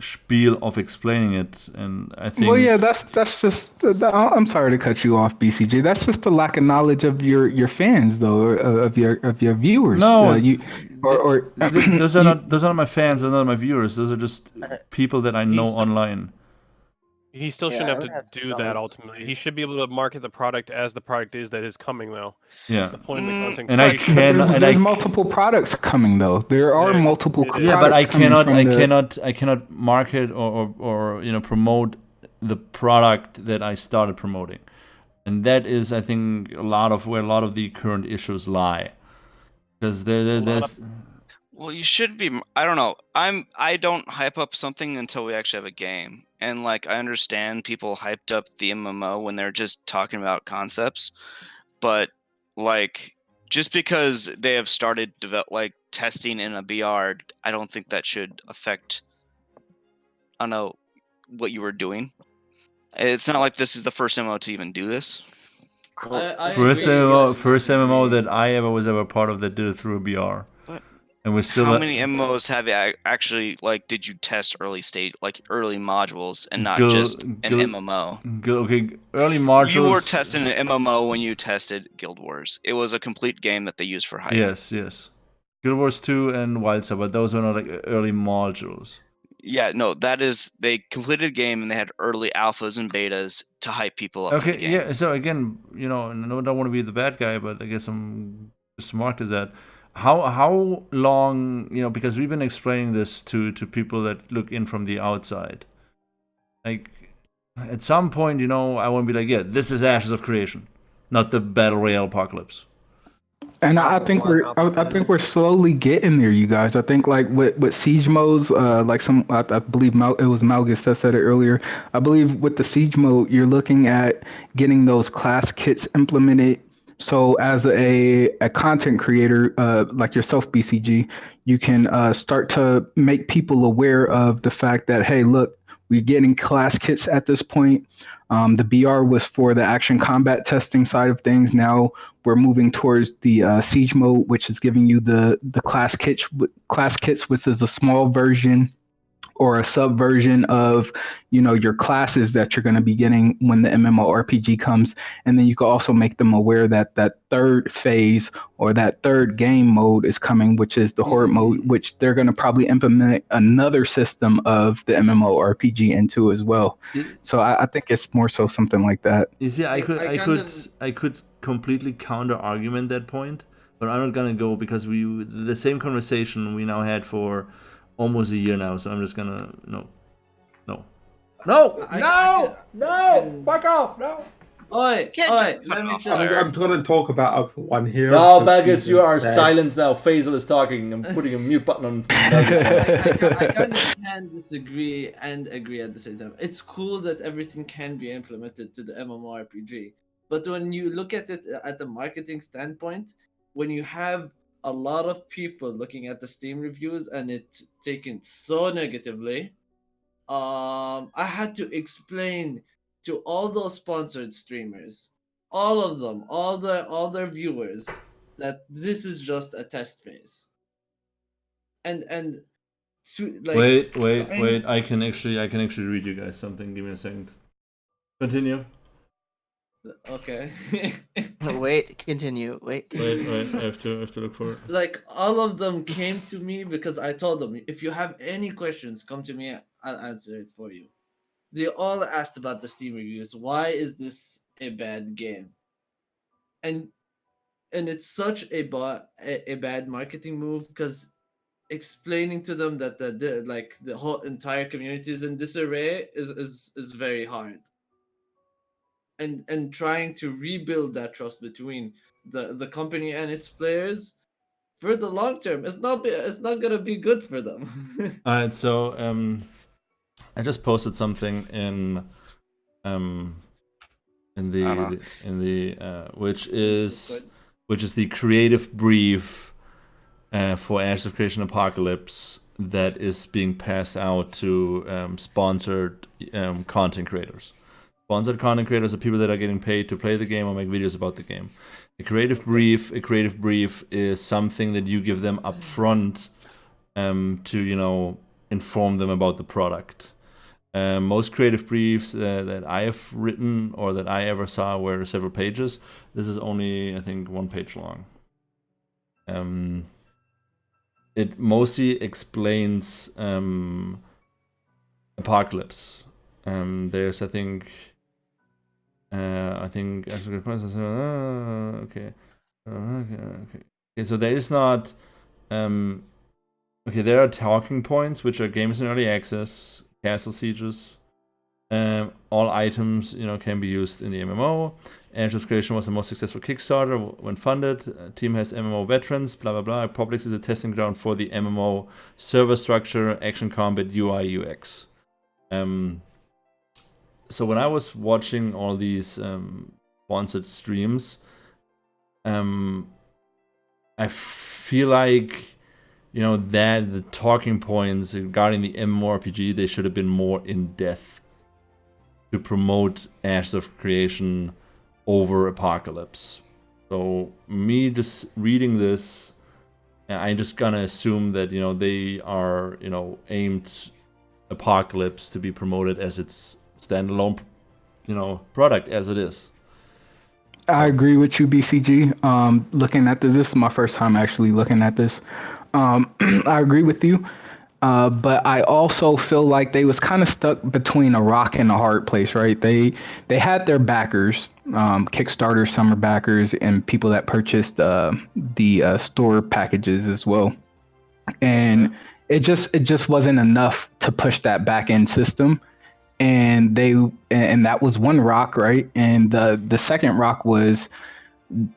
spiel of explaining it, and I think... Well, yeah, that's just... I'm sorry to cut you off, BCJ. That's just the lack of knowledge of your fans, though, of your viewers. No, those are not my fans, they're not my viewers. Those are just people that I know online. He still shouldn't have to do that ultimately. He should be able to market the product as the product is that is coming, though. Yeah. That's the point of the content. And I cannot. There's multiple products coming, though. There are multiple. Yeah, but I cannot market or you know, promote the product that I started promoting, and that is, I think, where a lot of the current issues lie, because there's. Well, you should be. I don't know. I don't hype up something until we actually have a game. And like, I understand people hyped up the MMO when they're just talking about concepts, but like, just because they have started testing in a BR, I don't think that should affect, I don't know, what you were doing. It's not like this is the first MMO to even do this. First MMO that I was ever part of that did it through a BR. And we're still how many MMOs have you actually, like, did you test early modules and not just an MMO? Okay, early modules. You were testing an MMO when you tested Guild Wars. It was a complete game that they used for hype. Yes. Guild Wars 2 and Wildstar, but those were not like early modules. Yeah, no, that is they completed a game and they had early alphas and betas to hype people up for the Okay, game. yeah. So again, you know, and I don't want to be the bad guy, but I guess I'm smart. Is that how long? You know, because we've been explaining this to people that look in from the outside. Like, at some point, you know, I want to be like, yeah, this is Ashes of Creation, not the Battle Royale apocalypse. And I think we're slowly getting there, you guys. I think like with siege modes, like I believe it was Malgus that said it earlier. I believe with the siege mode, you're looking at getting those class kits implemented. So as a content creator, like yourself, BCG, you can start to make people aware of the fact that, hey, look, we're getting class kits at this point. The BR was for the action combat testing side of things. Now we're moving towards the siege mode, which is giving you the class kits, which is a small version or a subversion of, you know, your classes that you're going to be getting when the MMORPG comes. And then you can also make them aware that that third phase or that third game mode is coming, which is the horde mode, which they're going to probably implement another system of the MMORPG into as well. So I think it's more so something like that. You see, I could completely counter argument that point, but I'm not gonna go because the same conversation we now had for almost a year now. So I'm just gonna no, fuck off, no. Oi, let me tell you. I'm going to talk about one here. No, Malgus, you are silenced now. Faisal is talking. I'm putting a mute button on Malgus. I kind of can disagree and agree at the same time. It's cool that everything can be implemented to the MMORPG, but when you look at it at the marketing standpoint, when you have a lot of people looking at the Steam reviews and it's taken so negatively, I had to explain to all those sponsored streamers, all of them, all their viewers, that this is just a test phase. And to, like, wait. I can actually read you guys something. Give me a second. Continue. Okay. Wait, continue. Wait. I have to look for it. Like, all of them came to me because I told them, if you have any questions, come to me. I'll answer it for you. They all asked about the Steam reviews. Why is this a bad game? And it's such a bad marketing move, because explaining to them that the whole entire community is in disarray is very hard. And trying to rebuild that trust between the company and its players for the long term, it's not gonna be good for them. All right, so I just posted something in the which is the creative brief for Ashes of Creation Apocalypse that is being passed out to sponsored content creators. Sponsored content creators are people that are getting paid to play the game or make videos about the game. A creative brief is something that you give them up front to, you know, inform them about the product. Most creative briefs that I have written or that I ever saw were several pages. This is only, I think, 1 page long. It mostly explains Apocalypse. There's, I think, okay. So there is not. Okay, there are talking points, which are games in early access, castle sieges. All items, you know, can be used in the MMO. Ashes of Creation was the most successful Kickstarter when funded. Team has MMO veterans, blah blah blah. Publix is a testing ground for the MMO server structure, action combat, UI, UX. So when I was watching all these sponsored streams, I feel like, you know, that the talking points regarding the MMORPG, they should have been more in depth to promote Ashes of Creation over Apocalypse. So me just reading this, I'm just gonna assume that, you know, they are, you know, aimed Apocalypse to be promoted as its standalone, you know, product as it is. I agree with you, BCG. Looking at this is my first time actually looking at this. I agree with you. But I also feel like they was kind of stuck between a rock and a hard place, right? They had their backers, Kickstarter summer backers, and people that purchased the store packages as well, and it just wasn't enough to push that back end system. And that was one rock, right? And the second rock was,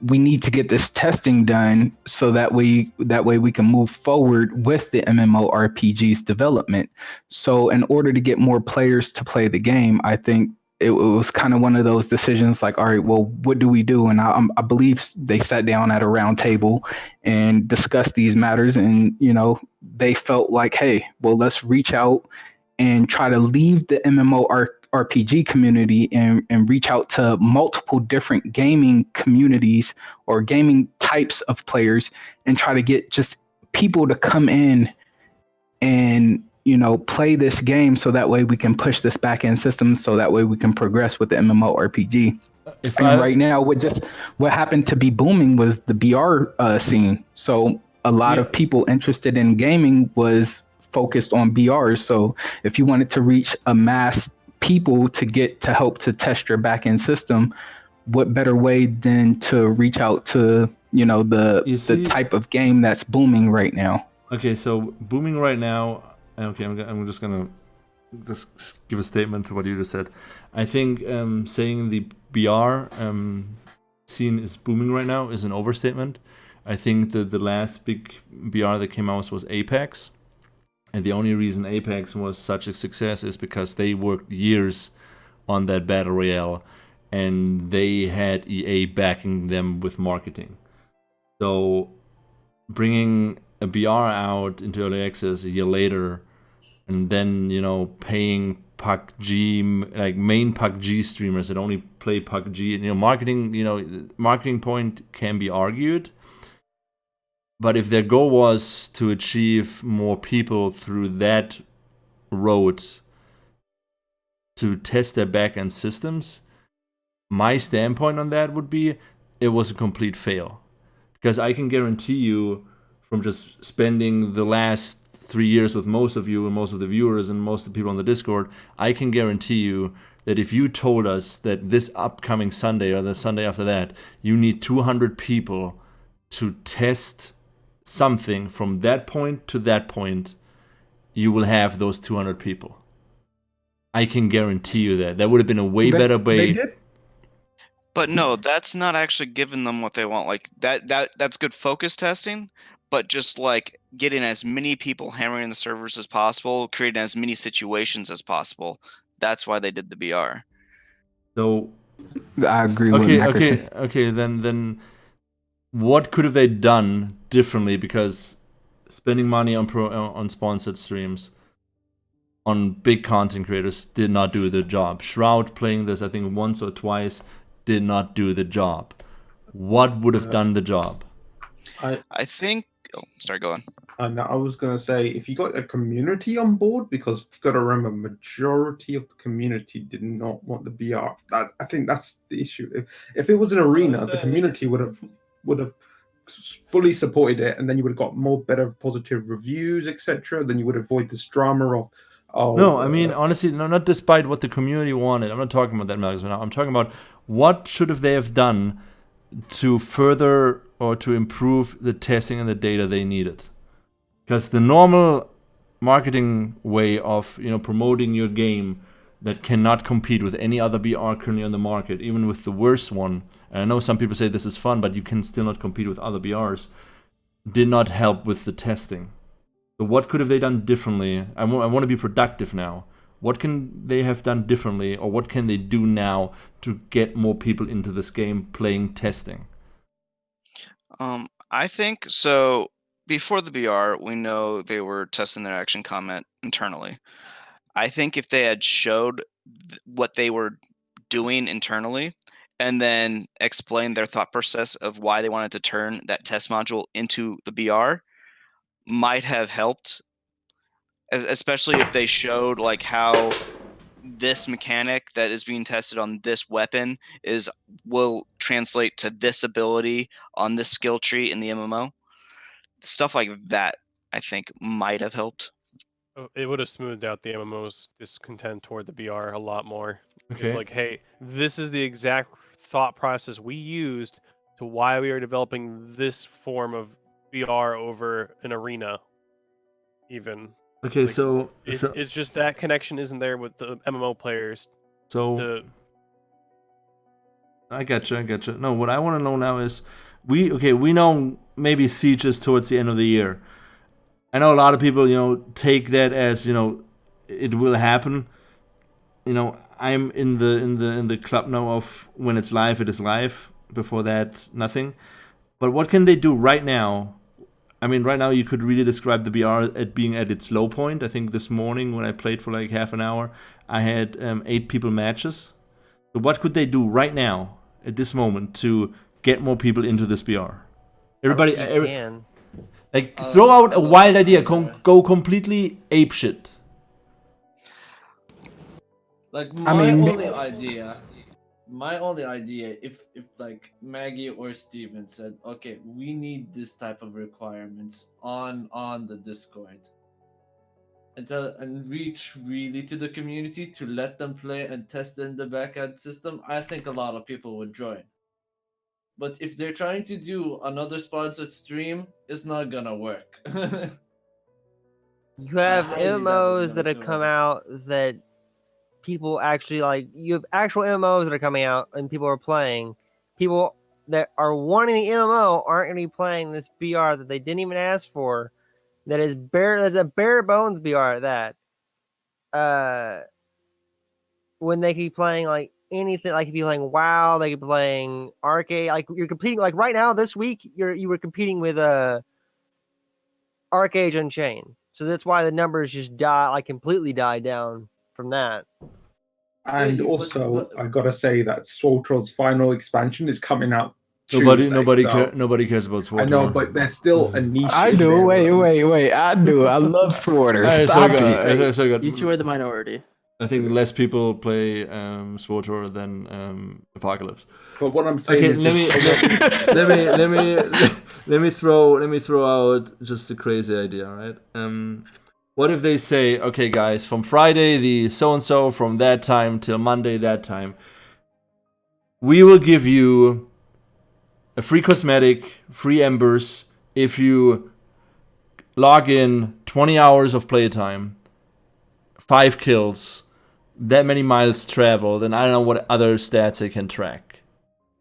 we need to get this testing done so that way we can move forward with the MMORPG's development. So in order to get more players to play the game, I think it was kind of one of those decisions like, all right, well, what do we do? And I believe they sat down at a round table and discussed these matters, and they felt like, hey, well, let's reach out and try to leave the MMORPG community and reach out to multiple different gaming communities or gaming types of players and try to get just people to come in and play this game, so that way we can push this back end system, so that way we can progress with the MMORPG. Right now, what happened to be booming was the BR scene. So a lot of people interested in gaming was focused on BRs. So if you wanted to reach a mass people to help to test your back end system, what better way than to reach out to the type of game that's booming right now? Okay, so booming right now. Okay, I'm just gonna give a statement to what you just said. I think saying the BR scene is booming right now is an overstatement. I think that the last big BR that came out was Apex, and the only reason Apex was such a success is because they worked years on that battle royale, and they had EA backing them with marketing. So bringing a BR out into early access a year later, and then paying PUBG, like main PUBG streamers that only play PUBG, marketing point can be argued. But if their goal was to achieve more people through that road to test their back-end systems, my standpoint on that would be it was a complete fail. Because I can guarantee you, from just spending the last 3 years with most of you and most of the viewers and most of the people on the Discord, I can guarantee you that if you told us that this upcoming Sunday or the Sunday after that, you need 200 people to test something from that point to that point, you will have those 200 people. I can guarantee you that. That would have been a way better way. But no, that's not actually giving them what they want. Like that's good focus testing, but just like getting as many people hammering the servers as possible, creating as many situations as possible. That's why they did the BR. So I agree with Mackerson. Okay. Then what could have they done differently? Because spending money on sponsored streams on big content creators did not do the job. Shroud playing this, I think, once or twice, did not do the job. What would have done the job? I think. Oh, sorry, go on. And I was going to say, if you got a community on board, because you've got to remember, majority of the community did not want the BR. I think that's the issue. If it was an arena, the community would have fully supported it, and then you would have got more better positive reviews, etc. Then you would avoid this drama of. No, I mean, honestly, no, not despite what the community wanted. I'm not talking about that, Marcus. I'm talking about what should they have done to further or to improve the testing and the data they needed. Because the normal marketing way of promoting your game that cannot compete with any other BR currently on the market, even with the worst one, and I know some people say this is fun, but you can still not compete with other BRs, did not help with the testing. So what could have they done differently? I want to be productive now. What can they have done differently, or what can they do now to get more people into this game playing testing? I think so. Before the BR, we know they were testing their action comment internally. I think if they had showed what they were doing internally and then explained their thought process of why they wanted to turn that test module into the BR, might have helped, especially if they showed like how this mechanic that is being tested on this weapon will translate to this ability on this skill tree in the MMO. Stuff like that, I think, might have helped. It would have smoothed out the MMO's discontent toward the BR a lot more. Okay. It's like, hey, this is the exact thought process we used to why we are developing this form of BR over an arena, even. Okay, Like, so it's just that connection isn't there with the MMO players. I gotcha. No, what I want to know now is we know maybe Siege is towards the end of the year. I know a lot of people, take that as, it will happen. I'm in the club now of when it's live, it is live. Before that, nothing. But what can they do right now? I mean, right now you could really describe the BR at being at its low point. I think this morning when I played for like half an hour, I had 8 people matches. So what could they do right now at this moment to get more people into this BR? Everybody, throw out a wild idea. Go completely apeshit. Like my only idea, if like Maggie or Steven said, okay, we need this type of requirements on the Discord, and reach really to the community to let them play and test in the backend system, I think a lot of people would join. But if they're trying to do another sponsored stream, it's not gonna work. You have MMOs that have come out that people actually like. You have actual MMOs that are coming out and people are playing. People that are wanting the MMO aren't going to be playing this BR that they didn't even ask for. That's a bare bones BR at that. When they could be playing like anything, like if you're playing WoW, they could be playing Arcade. Like you're competing. Like right now, this week, you were competing with Arcade Unchained. So that's why the numbers just completely died down from that. And also, I gotta say that SWTOR's final expansion is coming out. Nobody cares about SWTOR. I know, but there's still a niche. I do. Wait. I do. I love SWTOR. Stop it. You two are the minority. I think less people play SWTOR than Apocalypse. But what I'm saying let me throw out just a crazy idea, right? What if they say, okay, guys, from Friday the so and so, from that time till Monday that time, we will give you a free cosmetic, free embers if you log in 20 hours of playtime, 5 kills, that many miles traveled, and I don't know what other stats they can track.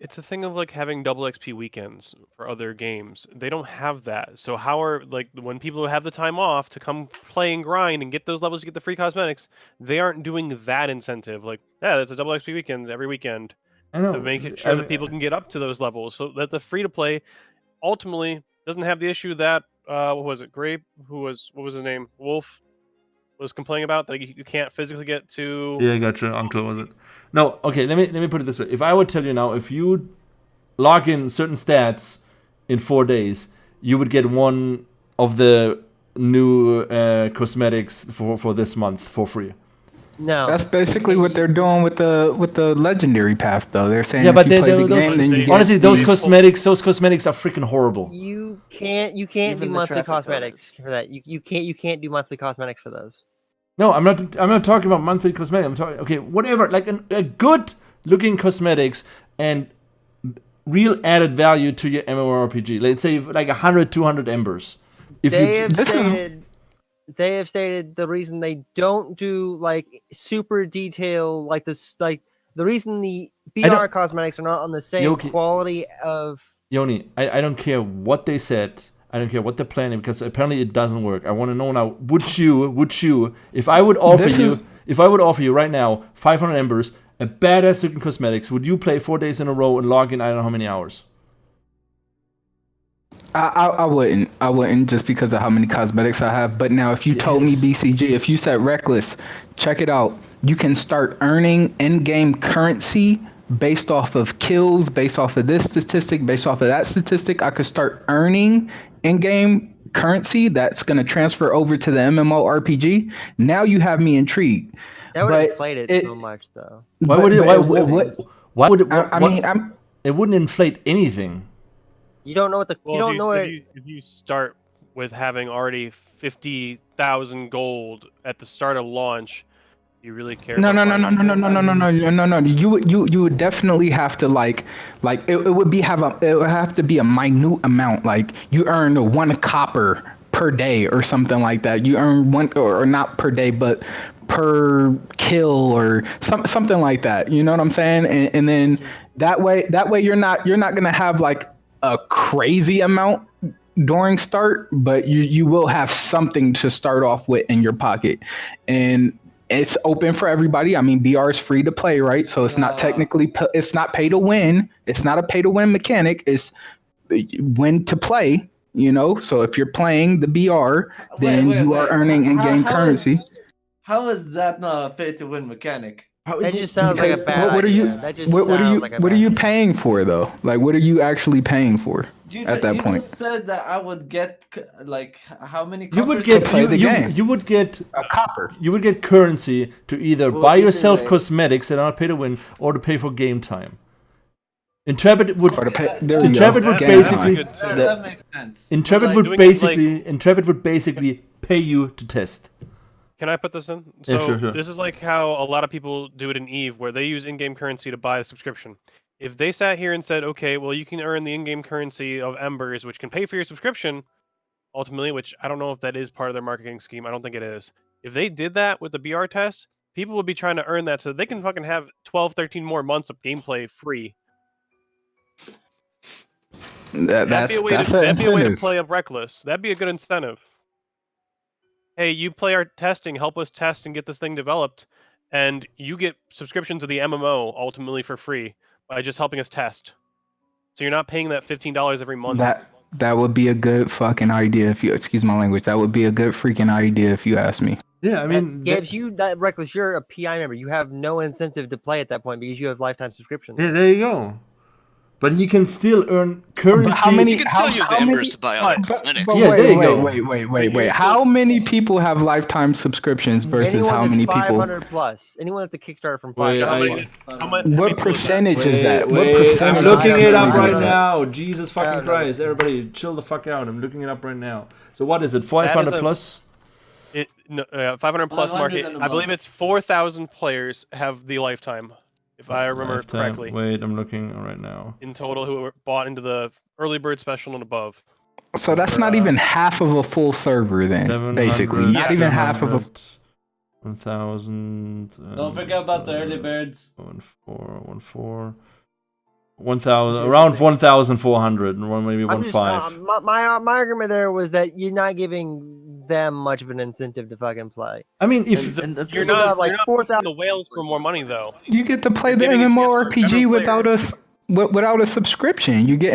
It's a thing of like having double XP weekends for other games. They don't have that. So how are like when people have the time off to come play and grind and get those levels to get the free cosmetics, they aren't doing that incentive. Like, yeah, that's a double XP weekend every weekend. I know. To make it sure that people can get up to those levels, so that the free to play ultimately doesn't have the issue that what was it? Grape, what was his name? Wolf was complaining about that you can't physically get to. Yeah, gotcha. Uncle, was it? No, okay. Let me put it this way. If I would tell you now, if you log in certain stats in 4 days, you would get one of the new cosmetics for this month for free. No, that's basically what they're doing with the legendary path, though. They're saying but if you play the game, then you honestly, those cosmetics are freaking horrible. You can't do monthly cosmetics for that. You can't do monthly cosmetics for those. No, I'm not talking about monthly cosmetics. I'm talking whatever, like a good looking cosmetics and real added value to your MMORPG. Let's say like 100, 200 embers. They have stated the reason they don't do like super detail like this, like the reason the BR cosmetics are not on the same quality of. Yoni, I don't care what they said. I don't care what they're planning because apparently it doesn't work. I want to know now. Would you, if I would offer you right now 500 embers, a badass looking cosmetics, would you play 4 days in a row and log in I don't know how many hours? I wouldn't just because of how many cosmetics I have. But now, if you told me BCG, if you said Reckless, check it out. You can start earning in-game currency based off of kills, based off of this statistic, based off of that statistic. I could start earning in-game currency that's going to transfer over to the MMORPG. Now you have me intrigued. That would inflate it so much, though. Why would it wouldn't inflate anything. You don't know what if you start with having already 50,000 gold at the start of launch. You really care No, about no, no, buying no, no, no, no, no, no, no, no, no. You would definitely have to like it would have to be a minute amount. Like you earn 1 copper per day or something like that. You earn one or not per day, but per kill or something like that. You know what I'm saying? And then that way you're not gonna have like a crazy amount during start, but you will have something to start off with in your pocket. And it's open for everybody. I mean, BR is free to play, right? So it's not technically it's not pay to win. It's not a pay to win mechanic. It's win to play. You know, so if you're playing the BR, then you are earning in-game currency. How is that not a pay to win mechanic? That just sounds like a bad what are idea. you That just what are you sounds like a what are bad you idea. paying for though? Like what are you actually paying for at that point? You just said that I would get like how many? You would coppers get to play the game. you would get A copper. you would get currency to either Well, buy either yourself way. cosmetics that are not pay to win, or to pay for game time. Intrepid would Or to pay, there you Intrepid go. would Game basically time. that makes sense. Intrepid But, would doing it like- Intrepid would basically pay you to test. Can I put this in? Yeah, So sure. this is like how a lot of people do it in EVE, where they use in-game currency to buy a subscription. If they sat here and said, okay, well, you can earn the in-game currency of Embers, which can pay for your subscription, ultimately, which I don't know if that is part of their marketing scheme. I don't think it is. If they did that with the BR test, people would be trying to earn that so they can fucking have 12, 13 more months of gameplay free. That'd be a way to play up reckless. That'd be a good incentive. Hey, you play our testing, help us test and get this thing developed, and you get subscription to the MMO ultimately for free by just helping us test. So you're not paying that $15 every month. That would be a good fucking idea if you excuse my language. That would be a good freaking idea if you ask me. Yeah, I That gives you that reckless. You're a PI member. You have no incentive to play at that point because you have lifetime subscriptions. yeah, there you go. But he can still earn currency. But how many? You can still use the embers to buy other But cosmetics. Yeah, there you go. Wait. How many people have lifetime subscriptions versus Anyone how that's many people? 500 plus. Anyone that's a Kickstarter from Wait, 500 plus. What percentage is that? What Wait, percentage? I'm looking it up right is that? now. Jesus fucking no. Christ. Everybody, chill the fuck out. I'm looking it up right now. So what is it, 500 plus? 500 plus 500 market. and I believe above. it's 4,000 players have the lifetime, if I remember Lifetime. correctly. Wait, I'm looking right now. In total, who were bought into the early bird special and above. So that's not even half of a full server then, basically. Not even half of a. 1,000. Don't forget about the early birds. 1,414. 1,000, around 1,400, or maybe I'm just, 1,500. my argument there was that you're not giving them much of an incentive to fucking play. I mean, if You're People not have, like, you're not 4,000 pushing the whales for more money though. You get to play You're the giving it to MMORPG general without players. without a subscription. You get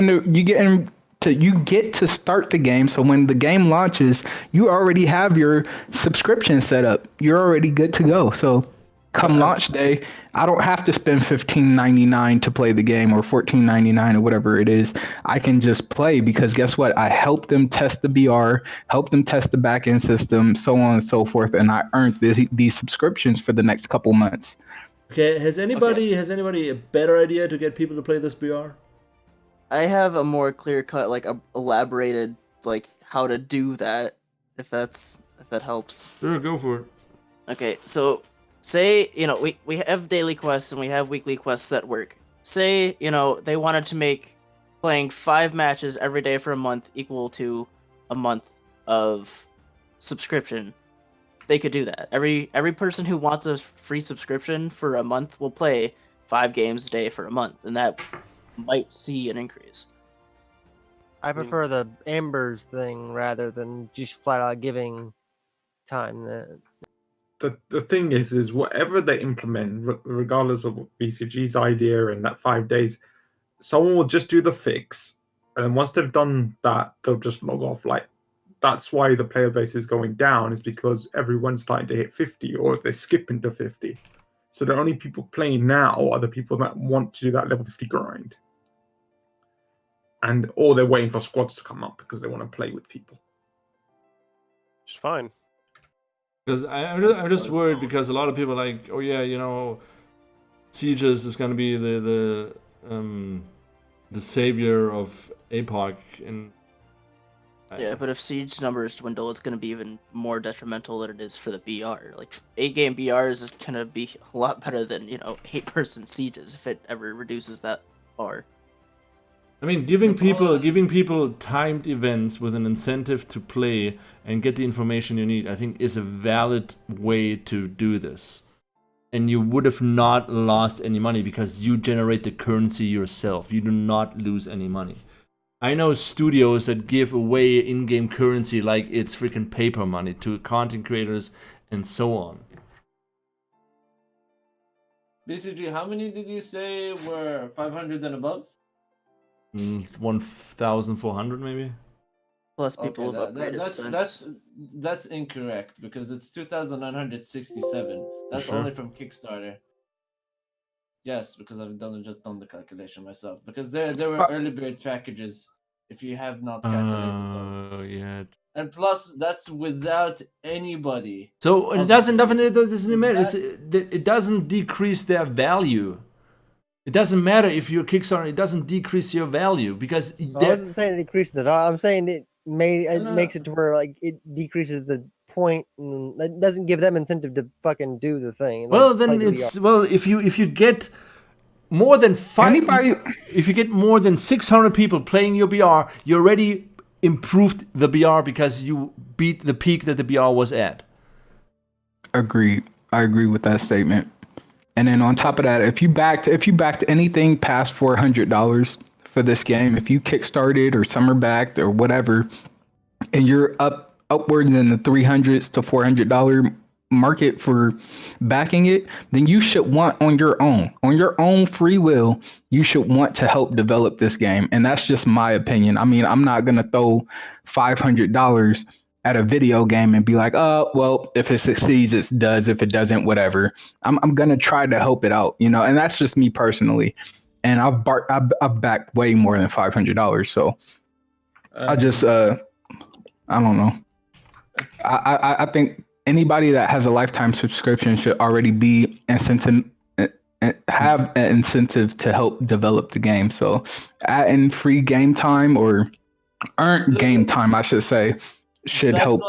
to start the game. So when the game launches, you already have your subscription set up. You're already good to go. So come launch day, I don't have to spend $15.99 to play the game or $14.99 or whatever it is. I can just play because guess what? I helped them test the BR, helped them test the backend system, so on and so forth, and I earned these subscriptions for the next couple months. okay, has anybody a better idea to get people to play this BR? I have a more clear cut, like elaborated, like how to do that. If that helps. Sure, go for it. Okay, so say we have daily quests and we have weekly quests that work. Say they wanted to make playing 5 matches every day for a month equal to a month of subscription. They could do that. Every person who wants a free subscription for a month will play 5 games a day for a month, and that might see an increase. I prefer the Embers thing rather than just flat out giving time. The thing is whatever they implement, regardless of BCG's idea and that 5 days, someone will just do the fix, and then once they've done that, they'll just log off. Like, that's why the player base is going down, is because everyone's starting to hit 50 or they're skipping to 50. So the only people playing now are the people that want to do that level 50 grind. Or they're waiting for squads to come up because they want to play with people. It's fine. Because I'm just worried because a lot of people are like, oh yeah, Sieges is gonna be the savior of APOC, and Yeah, but if siege numbers dwindle, it's going to be even more detrimental than it is for the BR. Like 8-game BRs is going to be a lot better than 8-person sieges if it ever reduces that far. I mean, giving people timed events with an incentive to play and get the information you need, I think, is a valid way to do this. And you would have not lost any money because you generate the currency yourself. You do not lose any money. I know studios that give away in-game currency like it's freaking paper money to content creators and so on. BCG, how many did you say were 500 and above? 1,400 maybe. Plus people have upgraded that's incorrect because it's 2,967. That's Sure. only from Kickstarter. Yes, because I've just done the calculation myself. Because there were early bird packages. If you have not calculated those. Yeah. And plus, that's without anybody. So it doesn't it doesn't decrease their value. It doesn't matter if you're Kickstarter. It doesn't decrease your value because I wasn't saying it decreases the value. I'm saying it makes it to where like it decreases the point. And it doesn't give them incentive to fucking do the thing. Well, then if you get more than if you get more than 600 people playing your BR, you already improved the BR because you beat the peak that the BR was at. Agreed. I agree with that statement. And then on top of that, if you backed anything past $400 for this game, if you kickstarted or summer backed or whatever, and you're upwards in the $300s to $400 market for backing it, then you should want on your own free will, you should want to help develop this game. And that's just my opinion. I mean, I'm not gonna throw $500 at a video game and be like, oh, well, if it succeeds, it does. If it doesn't, whatever. I'm gonna try to help it out, and that's just me personally. And I've backed way more than $500, so I just I don't know. I think anybody that has a lifetime subscription should already be have an incentive to help develop the game. So adding free game time or earned game time, I should say, should help.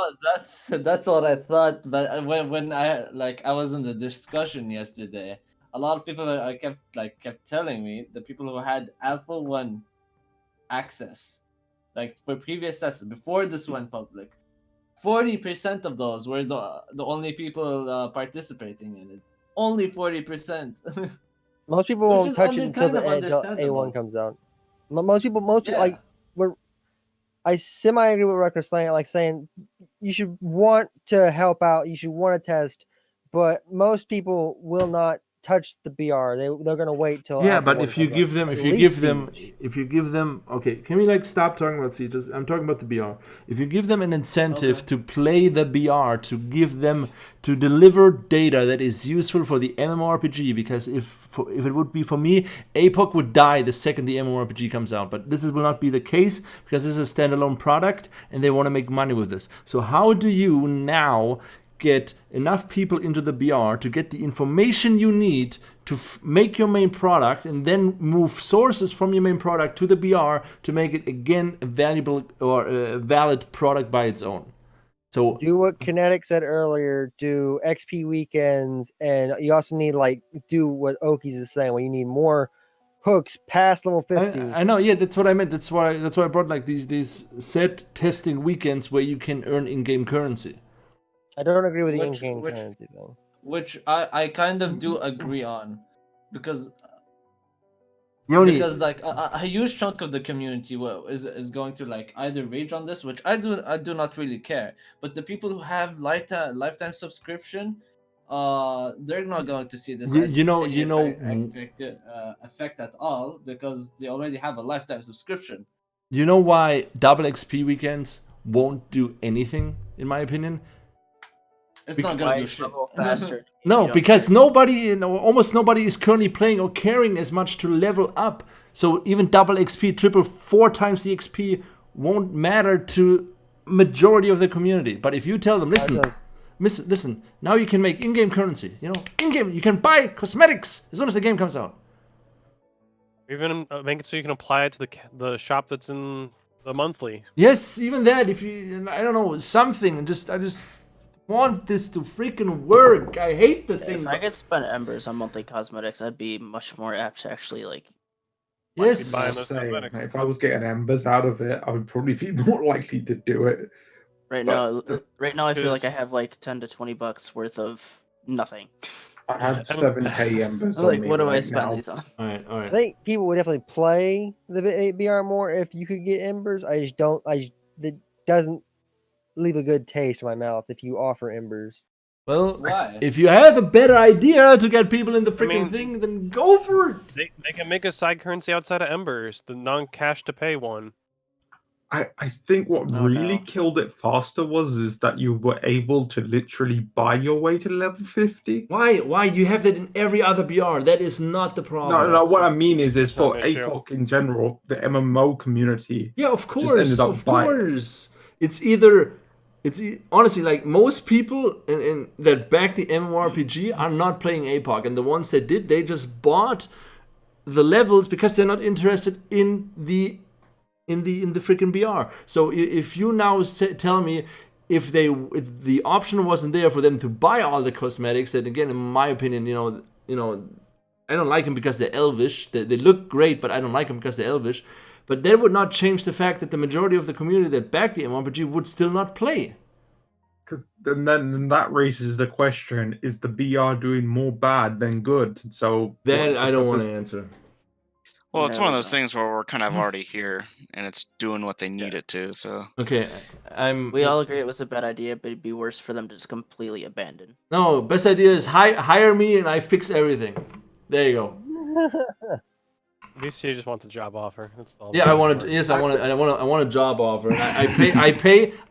That's what I thought. But when I was in the discussion yesterday, a lot of people kept telling me the people who had Alpha 1 access, like for previous tests before this went public, 40% of those were the only people participating in it. Only 40%. Most people won't touch it until the A1 comes out. Most people like I semi agree with Rucker saying you should want to help out, you should want to test, but most people will not touch the BR. They're gonna wait till but if you give them okay, can we stop talking about Siege? I'm talking about the BR. If you give them an incentive to play the BR, to give them to deliver data that is useful for the MMORPG, because if it would be for me, APOC would die the second the MMORPG comes out, but this will not be the case because this is a standalone product and they want to make money with this. So how do you now get enough people into the BR to get the information you need to make your main product, and then move sources from your main product to the BR to make it again a valuable or a valid product by its own? So do what Kinetic said earlier, do XP weekends, and you also need do what Okies is saying, where you need more hooks past level 50. I know, yeah, that's what I meant. That's why I brought these set testing weekends where you can earn in-game currency. I don't agree with the in-game currency thing. Which I kind of do agree on, because a huge chunk of the community is going to either rage on this, which I do not really care. But the people who have lifetime subscription, they're not going to see this effect at all, because they already have a lifetime subscription. You know why double XP weekends won't do anything, in my opinion? It's not gonna do shit. Faster. No, because almost nobody is currently playing or caring as much to level up. So even double XP, triple, 4 times the XP won't matter to majority of the community. But if you tell them, listen, now you can make in-game currency. In-game, you can buy cosmetics as soon as the game comes out. Even make it so you can apply it to the shop that's in The monthly. Yes, even that. If you, I don't know, something. I just want this to freaking work. I hate the thing. If I could spend embers on monthly cosmetics, I'd be much more apt to actually like. Yes. Buying those Saying, cosmetics. if I was getting embers out of it, I would probably be more likely to do it. Right now, I feel like I have like 10 to 20 bucks worth of nothing. I have 7k embers. I'm like, on me what do I right spend now. these on? All I right. think people would definitely play the BR more if you could get embers. It doesn't leave a good taste in my mouth if you offer embers. Well, Why? if you have a better idea to get people in the freaking thing, then go for it. They can make a side currency outside of embers, the non-cash to pay one. I think what really killed it faster is that you were able to literally buy your way to level 50. Why? You have that in every other BR. That is not the problem. No, what I mean is not for an issue. APOC in general, the MMO community. Yeah, of just course, ended up of course. It's either, honestly, like most people in that back the MMORPG are not playing APOC, and the ones that did, they just bought the levels because they're not interested in the freaking BR. So if you now tell me if the option wasn't there for them to buy all the cosmetics, that again, in my opinion, you know, I don't like them because they're elvish. They look great, but I don't like them because they're elvish. But that would not change the fact that the majority of the community that backed the MMORPG would still not play. Because then that raises the question: is the BR doing more bad than good? So then I don't want to answer. Well, it's one of those things where we're kind of already here, and it's doing what they need it to. So okay, We all agree it was a bad idea, but it'd be worse for them to just completely abandon. No, best idea is hire me and I fix everything. There you go. VCA just wants a job offer. That's all. Yeah, I want a job offer. And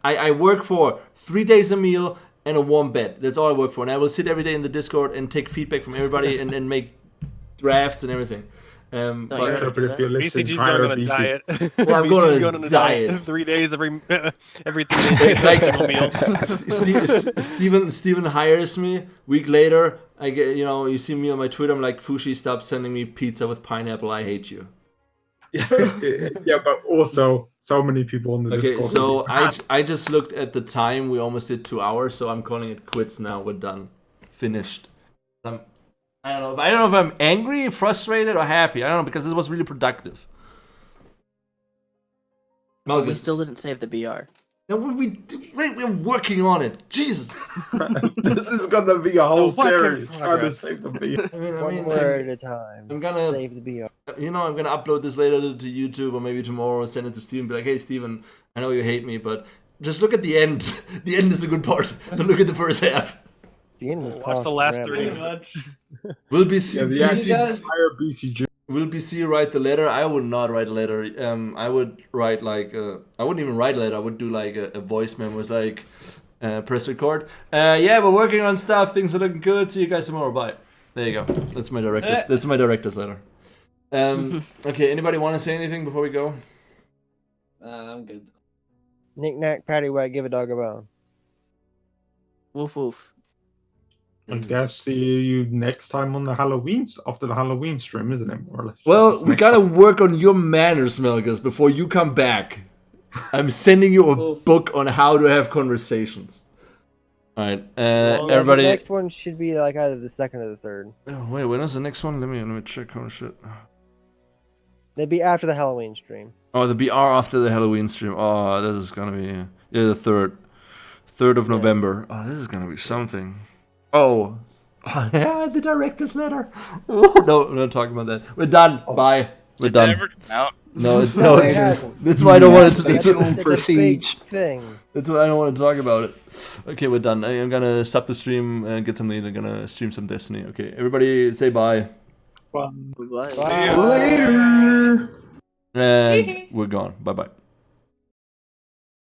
I work for 3 days a meal and a warm bed. That's all I work for. And I will sit every day in the Discord and take feedback from everybody and make drafts and everything. But if you're listening, BCG's going on a diet. Well, I'm going on a diet. 3 days every 3 days. Like, single meal. Steven hires me. Week later, I get, you see me on my Twitter. I'm like, Fushi, stop sending me pizza with pineapple. I hate you. Yeah, but also so many people on the Okay, Discord. so I just looked at the time. We almost did 2 hours, so I'm calling it quits now. We're done, finished. I don't know if I'm angry, frustrated, or happy. I don't know, because this was really productive. We still didn't save the BR. No, we're working on it. Jesus. This is gonna be a whole series trying to save the BR. One word at a time. I'm gonna save the BR. I'm gonna upload this later to YouTube or maybe tomorrow and send it to Steven. Be like, hey Steven, I know you hate me, but just look at the end. The end is the good part. Don't look at the first half. The end was Watch the last 30 much. Will BC Will BC write the letter? I would not write a letter. I would write like I wouldn't even write a letter. I would do like a voice memo. Was like press record. Yeah, we're working on stuff. Things are looking good. See you guys tomorrow. Bye. There you go. That's my director's. That's my director's letter. Okay. Anybody want to say anything before we go? I'm good. Knick knack, patty whack, give a dog a bone. Woof woof. I guess see you next time on the after the Halloween stream, isn't it, more or less? Well, we gotta work on your manners, Melgus, before you come back. I'm sending you a book on how to have conversations. All right, everybody. The next one should be like either the second or the third. Oh, wait, when is the next one? Let me check. Oh shit. They'd be after the Halloween stream. Oh, the BR after the Halloween stream. Oh, this is gonna be the 3rd of November. Oh, this is gonna be something. Oh, yeah, the director's letter. Oh, no, we're not talking about that. We're done. Bye. We're done. Did it ever come out? No, It hasn't. that's why I don't want to. It's a big thing. That's why I don't want to talk about it. Okay, we're done. I'm gonna stop the stream and get some lead. I'm gonna stream some Destiny. Okay, everybody, say bye. Bye. See you later. And we're gone. Bye bye.